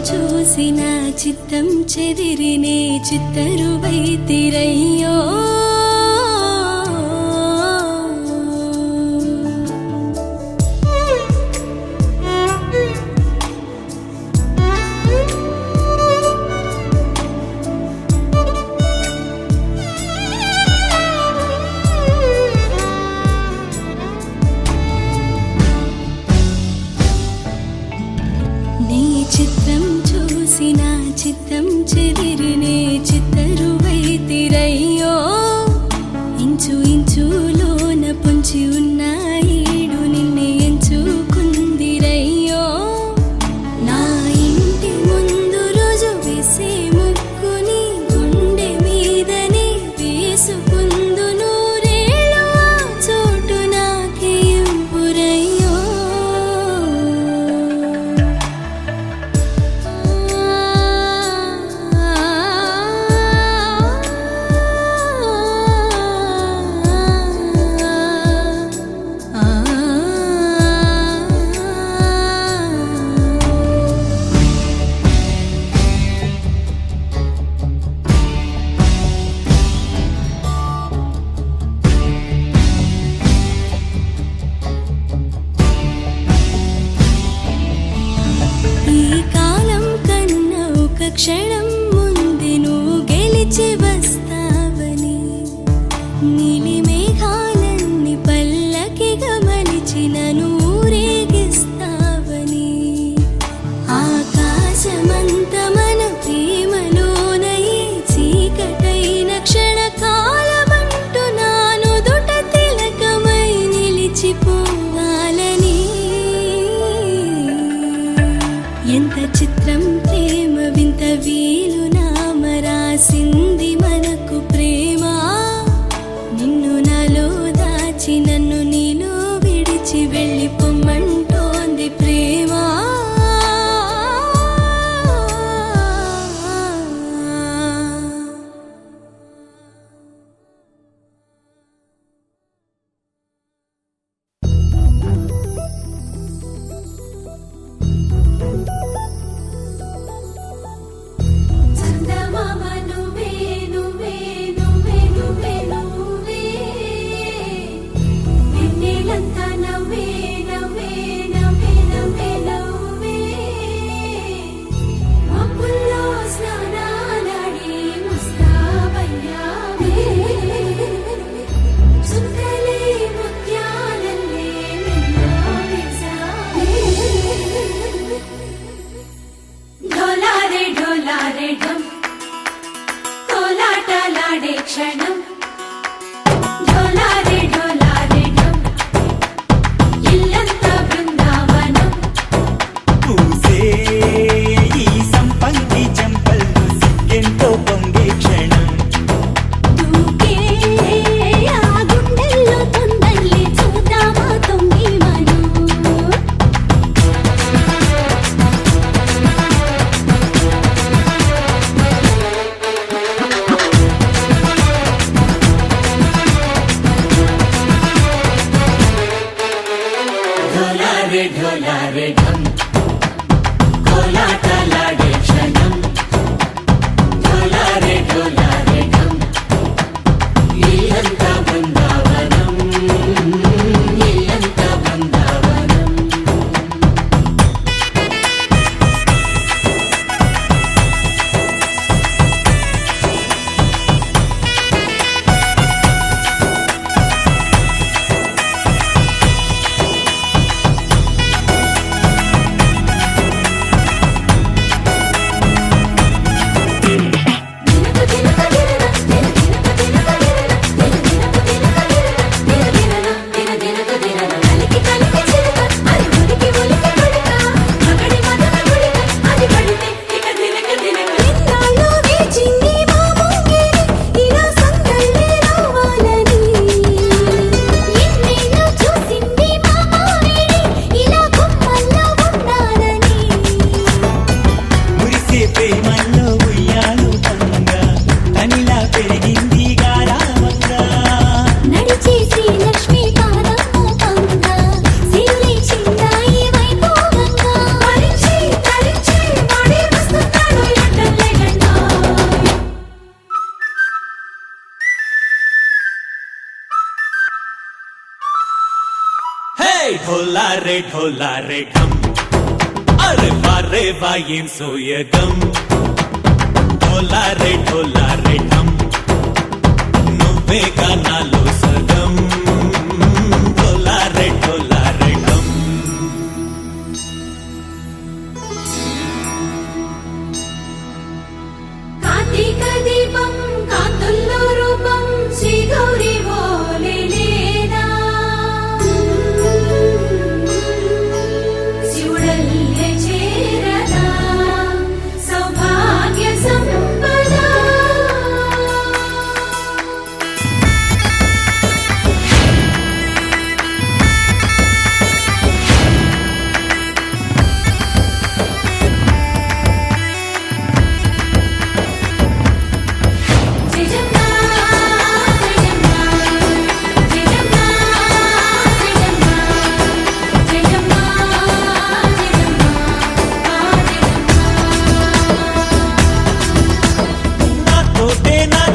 చూసిన చిత్తం చెదిరినే చిత్తరువైతిరయ్యో నీ చిత్రం చూసిన చిత్తం చెదిరినే చిత్తరువైతిరయ్యో ఇంచు ఇంచులోన పొంచి ఉన్న ఈడు నిన్నే ఎంచుకుందిరయ్యో నా ఇంటి ముందు రోజు వేసే ముగ్గుని గుండె మీదనే వేసుకుందు నూరేళ్ళు ఆ చోటు నాకే ఇంపురయ్యో ఈ కాలం కన్నా ఒక క్షణం ముందే నువ్వు గెలిచి వస్తావని నీలి మేఘాలన్నీ పల్లకిగా మలిచిన నూరేగిస్తావని ఆకాశమంత మన ప్రేమలోన ఈ చీకటైన క్షణకాలమంటూ నాను దుట తిలకమై నిలిచిపోవాలని ఎంత చిత్రం ప్రేమ వింత వీలు నామ రాసింది మనకు ప్రేమ నిన్ను నాలో దాచి నన్ను నీలో విడిచి వెళ్ళిపోమ్మంటోంది ప్రేమ చందమామ నువ్వే నువ్వే నువ్వే నువ్వే నువ్వే వెన్నెలంతా నవ్వే నవ్వే నవ్వే నవ్వే నవ్వే మబ్బుల్లో స్నానాలాడి ముస్తాబయ్యావే చుక్కలే ముత్యాలల్లే మెన్నావేశావే ఢోలారే ఢోలారే ఢం కోలాటలాడే క్షణం ఢోలారే ఢోలారే ఢం ఇల్లంతా బృందావనం పూసే ఈ సంపంగి చెంపల్లో సిగ్గెంతో పొంగే క్షణం దూకే ఆ గుండెల్లో తొందరలే చూద్దామా తొంగి మనం ఢోలారే ఢోలారే ఢం కోలాటలాడే క్షణం ఢోలారే ఢోలారే ఢం ఇల్లంతా బృందావనం ఇల్లంతా బృందావనం దినకు దినకు ढोला रे ढम अरे वारे वाइन सोयगम ढोला रे ढम నువ్వే గానాలో సగం ढोला रे ढम కార్తీక దీపం కాంతుల్లో రూపం శ్రీ గౌరీ ఓలేనా శివుడల్లే చేరదా సౌభాగ్య సంపద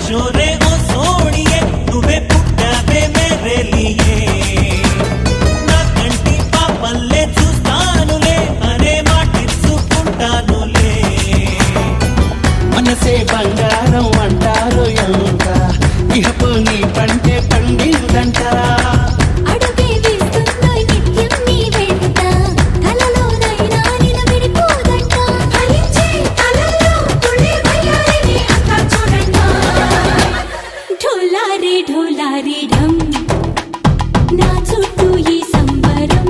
जोरे ओ सोनिए నువ్వే పుట్టావే మేరే లియే నా కంటి పాపల్లే చూస్తానులే అనే మాటిచ్చుకుంటానులే మనసే బంగారం అంటారు ఎంత ఇహపు నీ పంటే పండిందంట అడుగే వేస్తుందో నిత్యం నీ వెంట కలలోనైనా నిలబడిపోదంట ఫలించే కలల్లో తుళ్ళి వయ్యారిని అంతా చూడండి ढोला रे ढम నా చుట్టూ ఈ సంబరం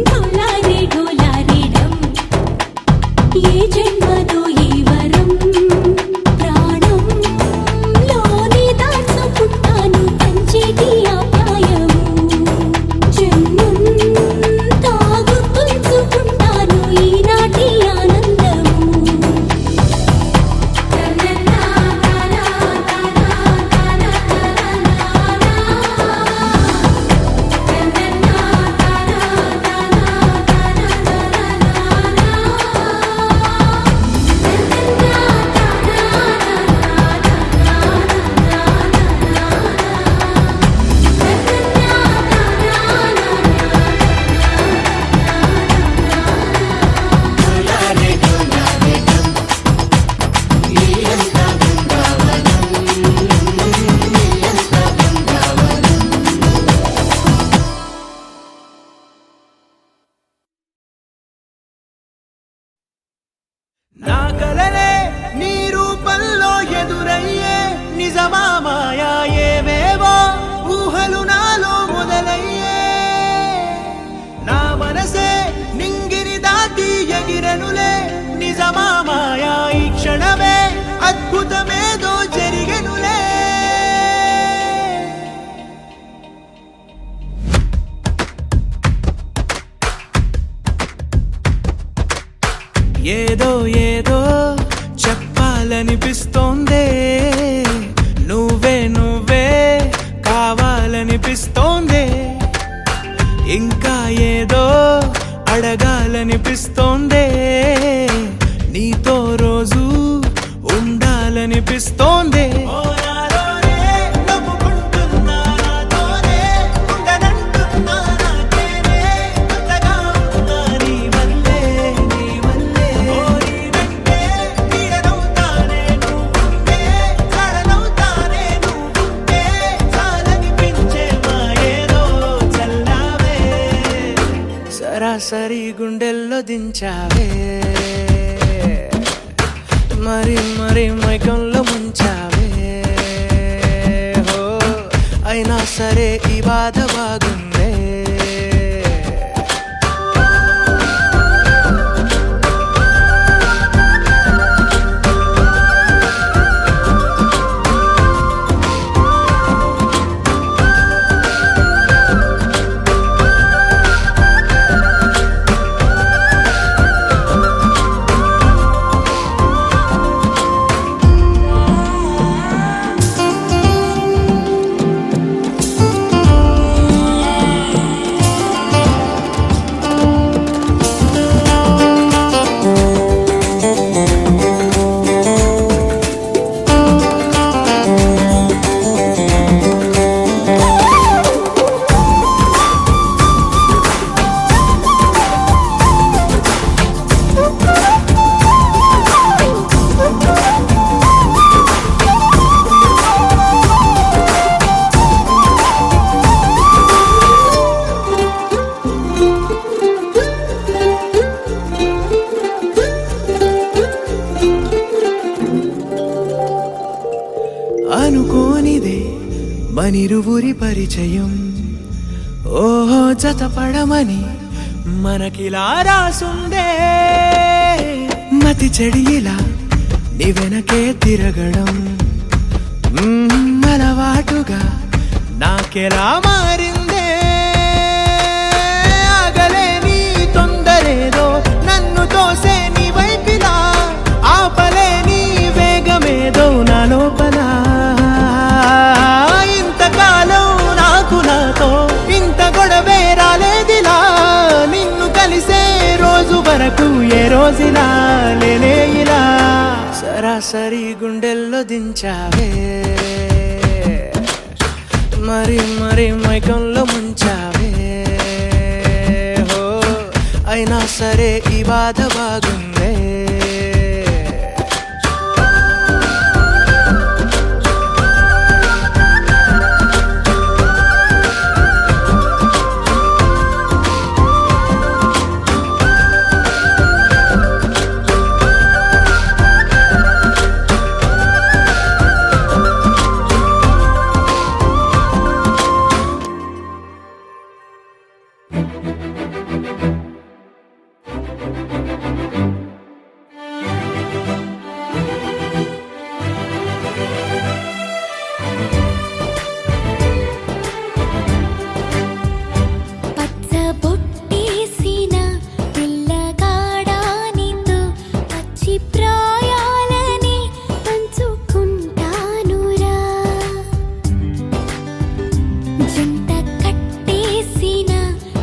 ढोला रे ढम ఏ జన్మదో ఈ వరం ప్రాణం లోని దాచుకుంటాను పంచేటి ఆప్యాయము జన్మం తాగుతుంచుకుంటాను ఈనాటి ఆనందము నా కలలే నీ రూపంలో ఎదురయ్యే నిజమా మాయా ఏవేవో ఊహలు నాలో మొదలయ్యే నా మనసే నింగిని దాటి ఎగిరెనులే నిజమా మాయా ఈ క్షణమే అద్భుతమేదో జరిగెనులే ఏదో ఏదో చెప్పాలనిపిస్తోందే నువ్వే కావాలనిపిస్తోందే ఇంకా ఏదో అడగాలనిపిస్తోందే నీతో రోజు ఉండాలనిపిస్తోందే సరాసరి గుండెల్లో దించావే మరి మరి మైకంలో ముంచావే హో అయినా సరే ఈ బాధ బాగుందే మనిరువురి పరిచయం ఓహో జతపడమని మనకిలా రాసుందే మతి చెడి ఇలా నీ వెనకే తిరగడం అలవాటుగా నాకెలా మారిందే ఆగలేని తొందరేదో నన్ను తోసే నీ వైపిలా ఆపలేని వేగమేదో నా లోపల ఇంతకాలం నాకు నాతో ఇంత గొడవే రాలేదిలా నిన్ను కలిసే రోజు వరకు ఏ రోజులా లేనే ఇలా సరాసరి గుండెల్లో దించావే మరి మరి మైకంలో ముంచావే హో అయినా సరే ఈ బాధ బాగుందే పచ్చబొట్టేసిన పిల్లగాడానితో పచ్చి ప్రాయాలని పంచుకుంటానురా జంట కట్టేసిన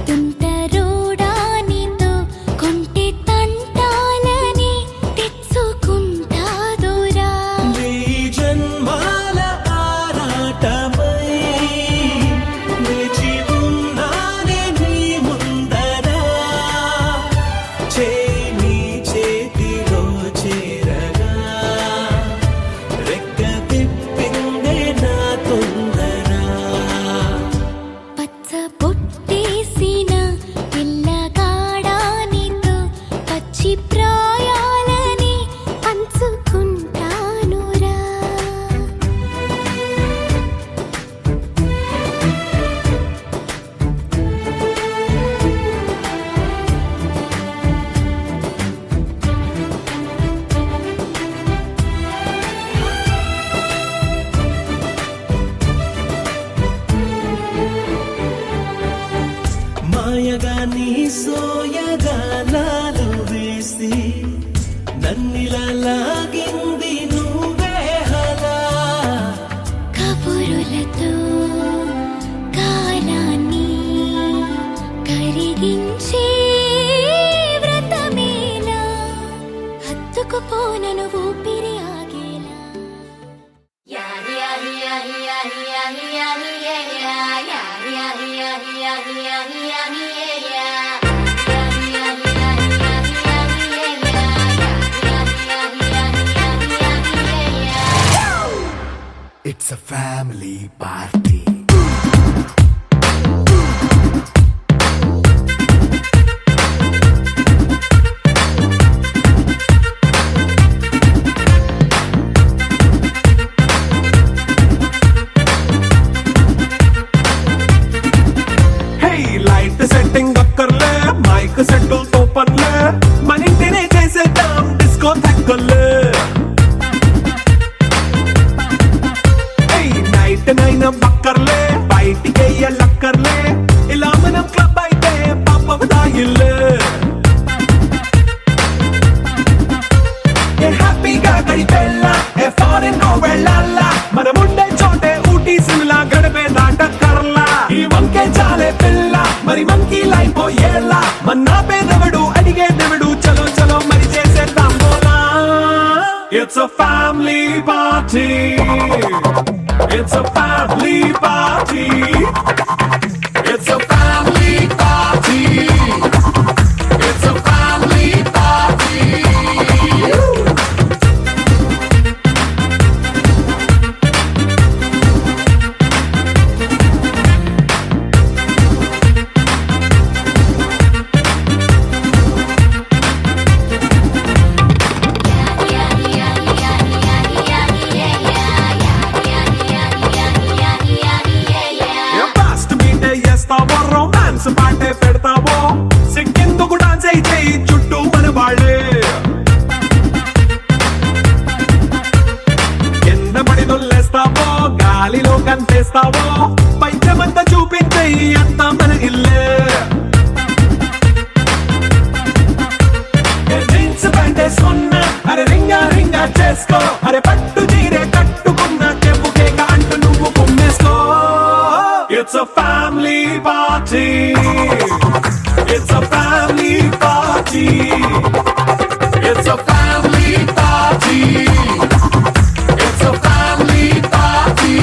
తుంటరోడానితో కొంటె తంటాలని తెచ్చుకుంటాదురా జన్మాల ఆరాటమై వేచి ఉన్నానే నీ ముందరా చేయి చేతిలో చేరగా రెక్క తిప్పిందే నా తొందర పచ్చబొట్టేసిన పిల్లగాడానితో పచ్చి ప్రాయాలని పంచుకుంటానురా మాయగా నీ సోయగానాలు వేసి నన్నిలా లాగింది నువ్వే హలా కబురులతో కాలాన్ని కరిగించే వ్రతమేలా హత్తుకుపోనను ఊపిరి ఆగేలా It's a family party. Hey, light setting అక్కర్లే మైక్ సెట్టు తో పర్లే మన ఇంటినే చేసేద్దాం డిస్కో తక్కర్లే నైట్ నైన్ బక్కర్లే బయటికి వెళ్ళక్కర్లే ఇలా మనం క్లబ్ అయితే పాప దాయిల్లే హ్యాపీగా గడిపెళ్ళా ఏ ఫారెన్ వెళ్ళాలా మనం ఉండే చోటే ఊటీ సిమ్లా గడిపే దాటక్కర్లా ఈ వంకే చాలే పిల్ల మరి మంకీ లైఫ్ ఏళ్ళ మన్నా పేదవడు అడిగే దేవుడు చలో చలో మరి చేసేద్దాం బోలా it's a family party. It's a family party. It's a family party. It's a family party. చేస్తావో రొమాన్స్ పాటే పెడతావో సిగ్గెందుకు డాన్స్ అయితే చుట్టూ మన వాళ్ళే కింద పడి దొల్లేస్తావో గాలిలో కంటేస్తావో పైచమంతా చూపించే అంతా మన ఇల్లే జీన్స్ ప్యాంట్ వేసుకున్నా అరే రింగా రింగా చేసుకో అరే పట్టు చీరే కట్టుకున్న చెప్పు కేక అంటూ నువ్వు కుమ్మేసుకో it's a family party it's a family party it's a family party it's a family party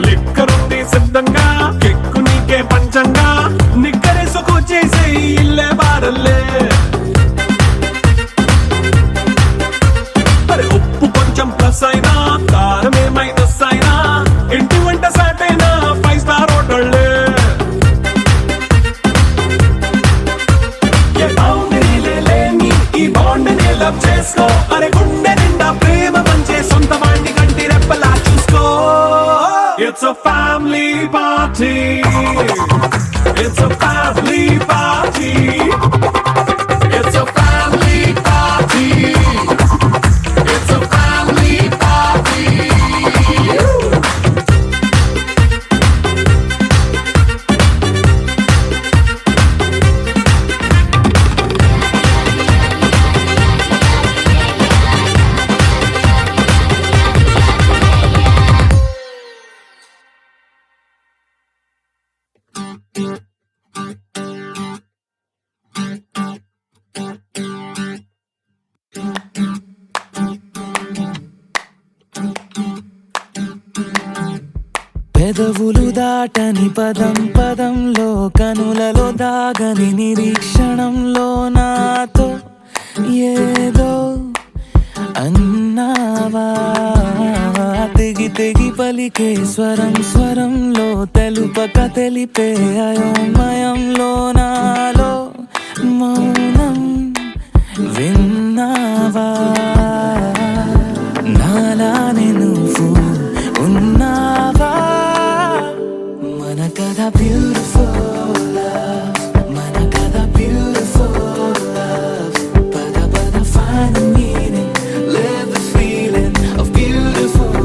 లిక్కరుంది సిద్ధంగా కెక్కు నీకే పంచంగా నిక్కరేసుకు చేసే ఇల్లే బారల్లే అరే ఉప్పు కొంచెం ప్లస్ అయినా కారమే మైనస్ అయినా ఇంటి వంట సాటైనా 5 స్టార్ హోటళ్ళే ఏ బౌండరీలే లేని ఈ బాండ్ని లవ్ చేసుకో అరే గుండె నిండా ప్రేమ పంచే సొంత వాణ్ణి కంటి రెప్పలా చూసుకో it's a family party it's a family party it's a family party it's a family party పెదవులు దాటని పదం పదంలో కనులలో దాగని నిరీక్షణంలో నాతో ఏదో అన్నావా తెగి తెగి పలికే స్వరం స్వరంలో తెలుపక తెలిపే అయోమయంలో నాలో మౌనం విన్నావా నాలానే నువ్వు ఉన్నావా మన కథ బ్యూటిఫుల్ మన కథ బ్యూటిఫుల్ పద పద find the meaning live the feeling of beautiful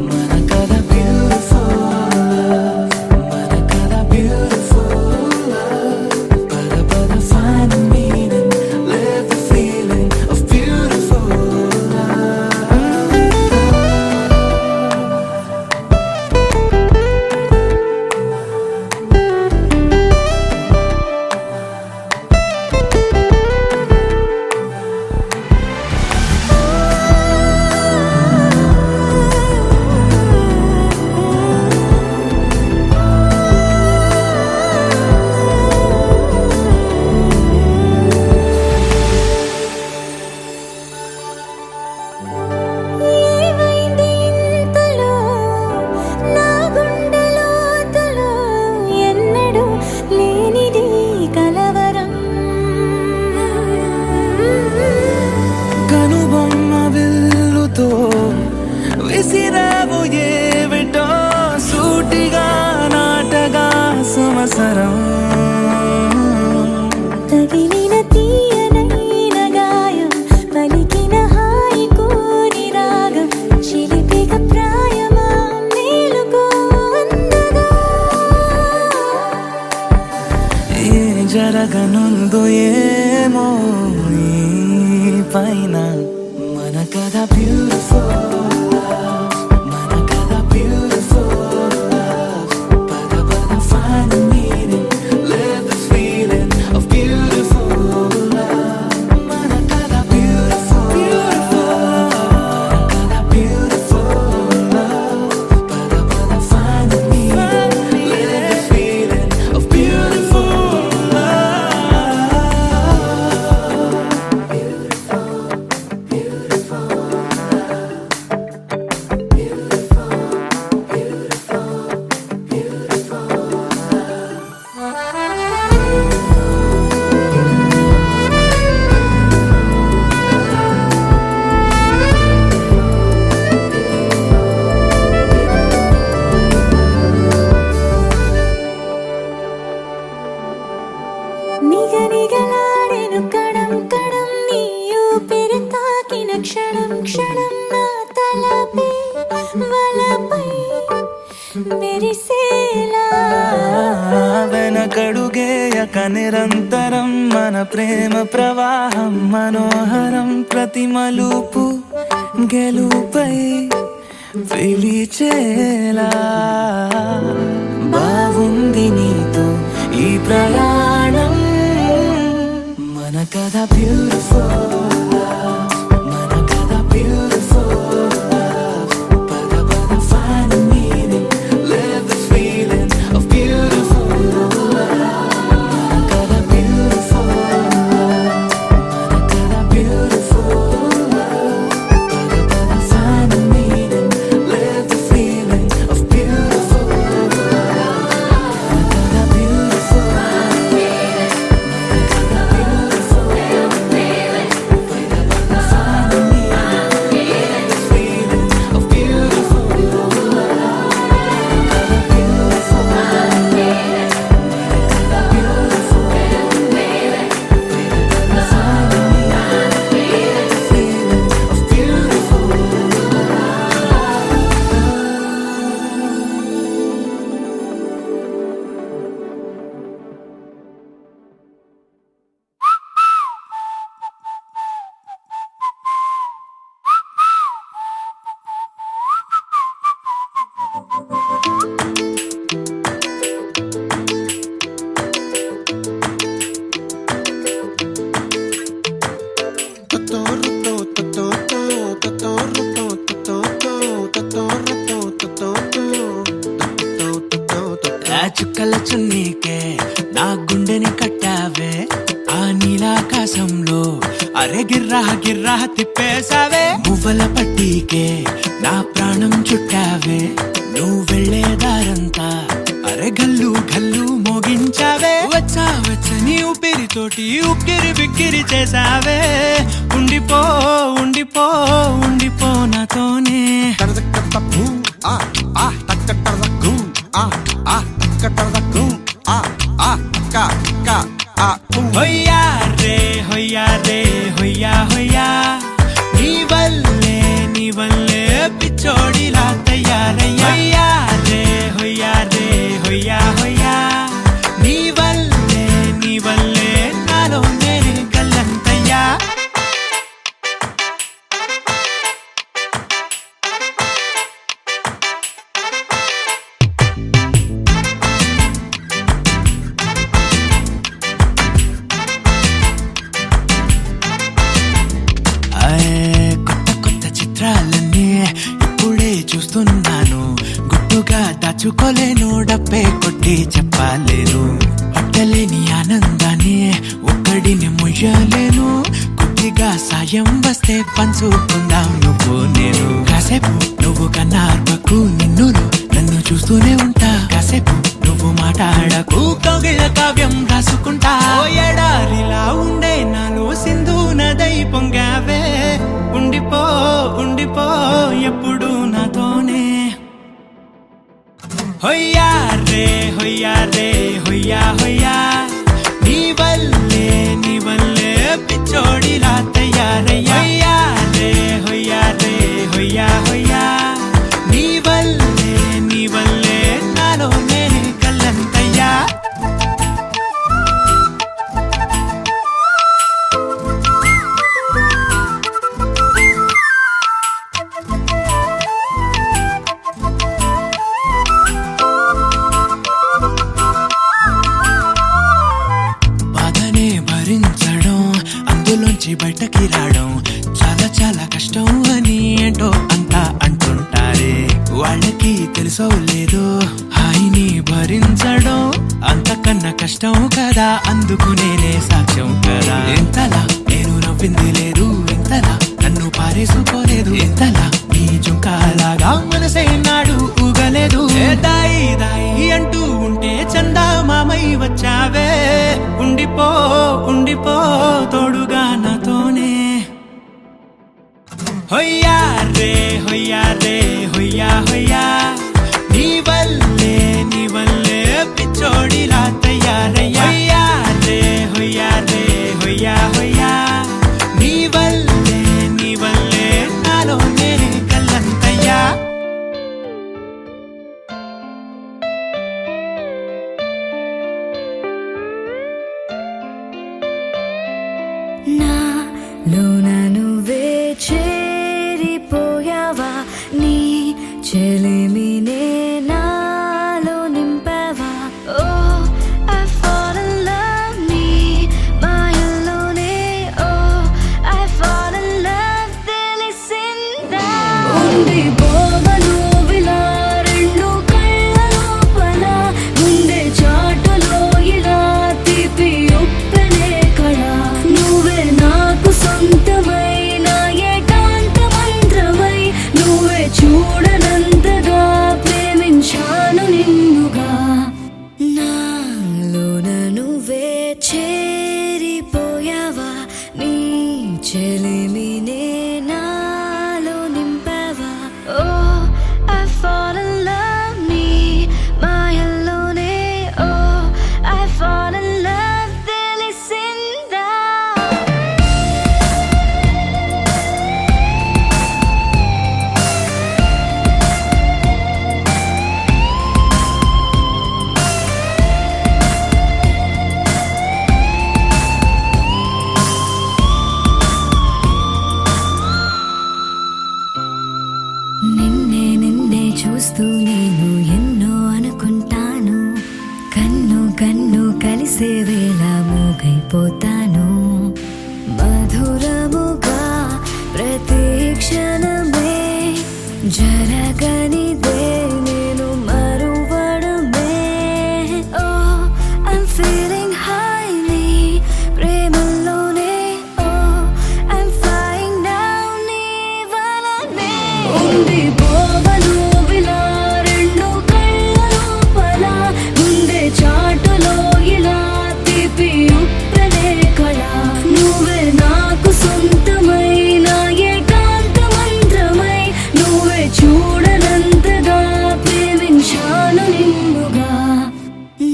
మన కథ beautiful మన కథ beautiful పద పద find the meaning live the feeling of beautiful ఏమైంది ఇంతలో నా గుండెలోతులో ఎన్నడూ లేనిది కలవరం కనుబొమ్మ విల్లుతో విసిరావు ఏమిటో సూటిగా నాటగా సంవత్సరం తగిలిన తీయనైన గాయం పలికిన హాయి కోరి రాగం చిలిపిక ప్రాయమా మేలుకో అందగా ఏ జరగనుందో ఏమో ఈ పైన మన కథ బ్యూటిఫుల్ మన కథ బ్యూటిఫుల్ పద పద find the meaning live the feeling of beautiful మన కథ beautiful మన కథ beautiful పద పద find the meaning live the feeling of beautiful వెనకడుగేయక నిరంతరం మన ప్రేమ ప్రవాహం మనోహరం ప్రతి మలుపు గెలుపై పిలిచేలా బాగుంది నీతో ఈ ప్రయాణం మన కథ బ్యూటిఫుల్ మన కథ బ్యూటిఫుల్ పద పద find the meaning live the feeling of beautiful మన కథ beautiful మన కథ beautiful పద పద find the meaning live the feeling of beautiful మన కథ beautiful చుక్కల చున్నీకే నా గుండెని కట్టావే ఆ నీలాకాశంలో అరే గిర్రా గిర్రా తిప్పేశావే మువ్వల పట్టీకే నా ప్రాణం చుట్టావే నువ్వు వెళ్ళేదారంతా అరే గల్లు గల్లు మోగించావే వచ్చా వచ్చని ఊపిరితోటి ఉక్కిరి బిక్కిరి చేసావే ఉండిపో ఉండిపో ఉండిపో నాతోనే హొయ్యా రే హొయ్యా రే హొయ్యా హొయ్యా నీ వల్లే పిచ్చోడిలా తయారయ్యా హొయ్యా రే హొయ్యా హొయ్యా నీ వల్లే నాలో నేనే గల్లంతయ్యా కొత్త చిత్రాలన్నీ ఇప్పుడే చూస్తున్నాను గుట్టుగా దాచుకోలేను డబ్బే కొట్టి చెప్పలేను పట్టలేని ఆనందాన్ని ఒక్కడిని మొయ్యలేను కొద్దిగా సాయం వస్తే పంచుకుందాం నువ్వు నేను కాసేపు నువ్వు కన్నార్పకు నిన్నులు నన్ను చూస్తూనే ఉంటా కాసేపు నువ్వు మాట్లాడకు కౌగిల కావ్యం రాసుకుంటా ఎడారిలా ఉండే నాలో సింధు నదై పొంగావే ఉండిపో ఉండిపో ఎప్పుడు నాతోనే హొయ్యా రే హొయ్యా రే హొయ్యా హొయ్యా నీ వల్లే పిచ్చోడిలా తయారయ్యా హొయ్యా రే హొయ్యా హొయ్యా నీ వల్లే నాలో నేనే కల్లంతయ్యా అందులోంచి బయటకి రావడం చాలా చాలా కష్టం అని ఏంటో అంతా అంటుంటారే వాళ్ళకి తెలుసో లేదో హాయిని భరించడం అంతకన్నా కష్టం కదా అందుకు నేనే సాక్ష్యం కదా ఎంతలా నేను నవ్వింది లేదు ఎంతలా నన్ను పారేసుకోలేదు ఎంతలా నీ జుంకాలాగా మనసే నాడు ఊగలేదు దాయి దాయి అంటూ ఉంటే చందా మామై వచ్చావే ఉండిపో ఉండిపో తోడుగా నాతోనే హొయ్యా రే హొయ్యా రే హొయ్యా హొయ్యా నీ వల్లే పిచ్చోడిలా తయారయ్యా హొయ్యా రే హొయ్యా హొయ్యా నీ వల్లే నాలో నేనే కల్లంతయ్యా లోన నువ్వే చేరిపోయావా నీ చెలిమినే నాలో నింపావా ఓ I fall in love నీ మాయల్లోనే ఓ I fall in love తెలిసిందా ఉండి పోవను విలా రెండు కళ్ళ లోపల ముందే చాటులో ఇలా తీపి ఉప్పెనే కళ నువ్వే నాకు సొంతమైన ఏకాంత మంత్రమై నువ్వే చూడనంతగా ప్రేమించాను నిన్నుగా నాలోన నువ్వే చేరిపోయావా నీ చెలిమినే నాలో నింపావా ఓ I fall in love నీ మాయల్లోనే ఓ I fall in love తెలిసిందా నిన్నే నిన్నే చూస్తూ నేను ఎన్నో అనుకుంటాను కన్ను కన్ను కలిసే వేళ మూగైపోతాను మధురముగా ప్రతి క్షణమే జరగనిదే నేను మరువడమే ఓ I'm feeling high నీ ప్రేమలోనే ఓ I'm flying now నీ వలనే ఉండి పోవను విలా రెండు కళ్ళ లోపల ముందే చాటులో ఇలా తీపి ఉప్పెనే కళ నువ్వే నాకు సొంతమైన ఏకాంత మంత్రమై నువ్వే చూడనంతగా ప్రేమించాను నిన్నుగా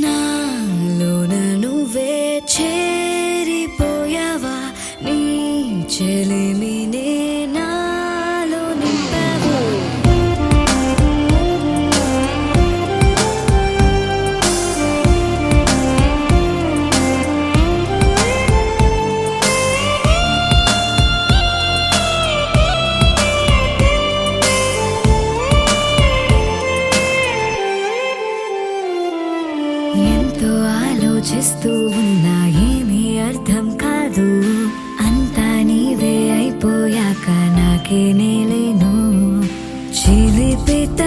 నాలోన నువ్వే చేరిపోయావా నీ చెలిమినే నాలో నింపావా ఎంతో ఆలోచిస్తూ ఉన్నా ఏమీ అర్థం కాదు అంతా నీవే అయిపోయాక నాకే నేలేను చిలిపిత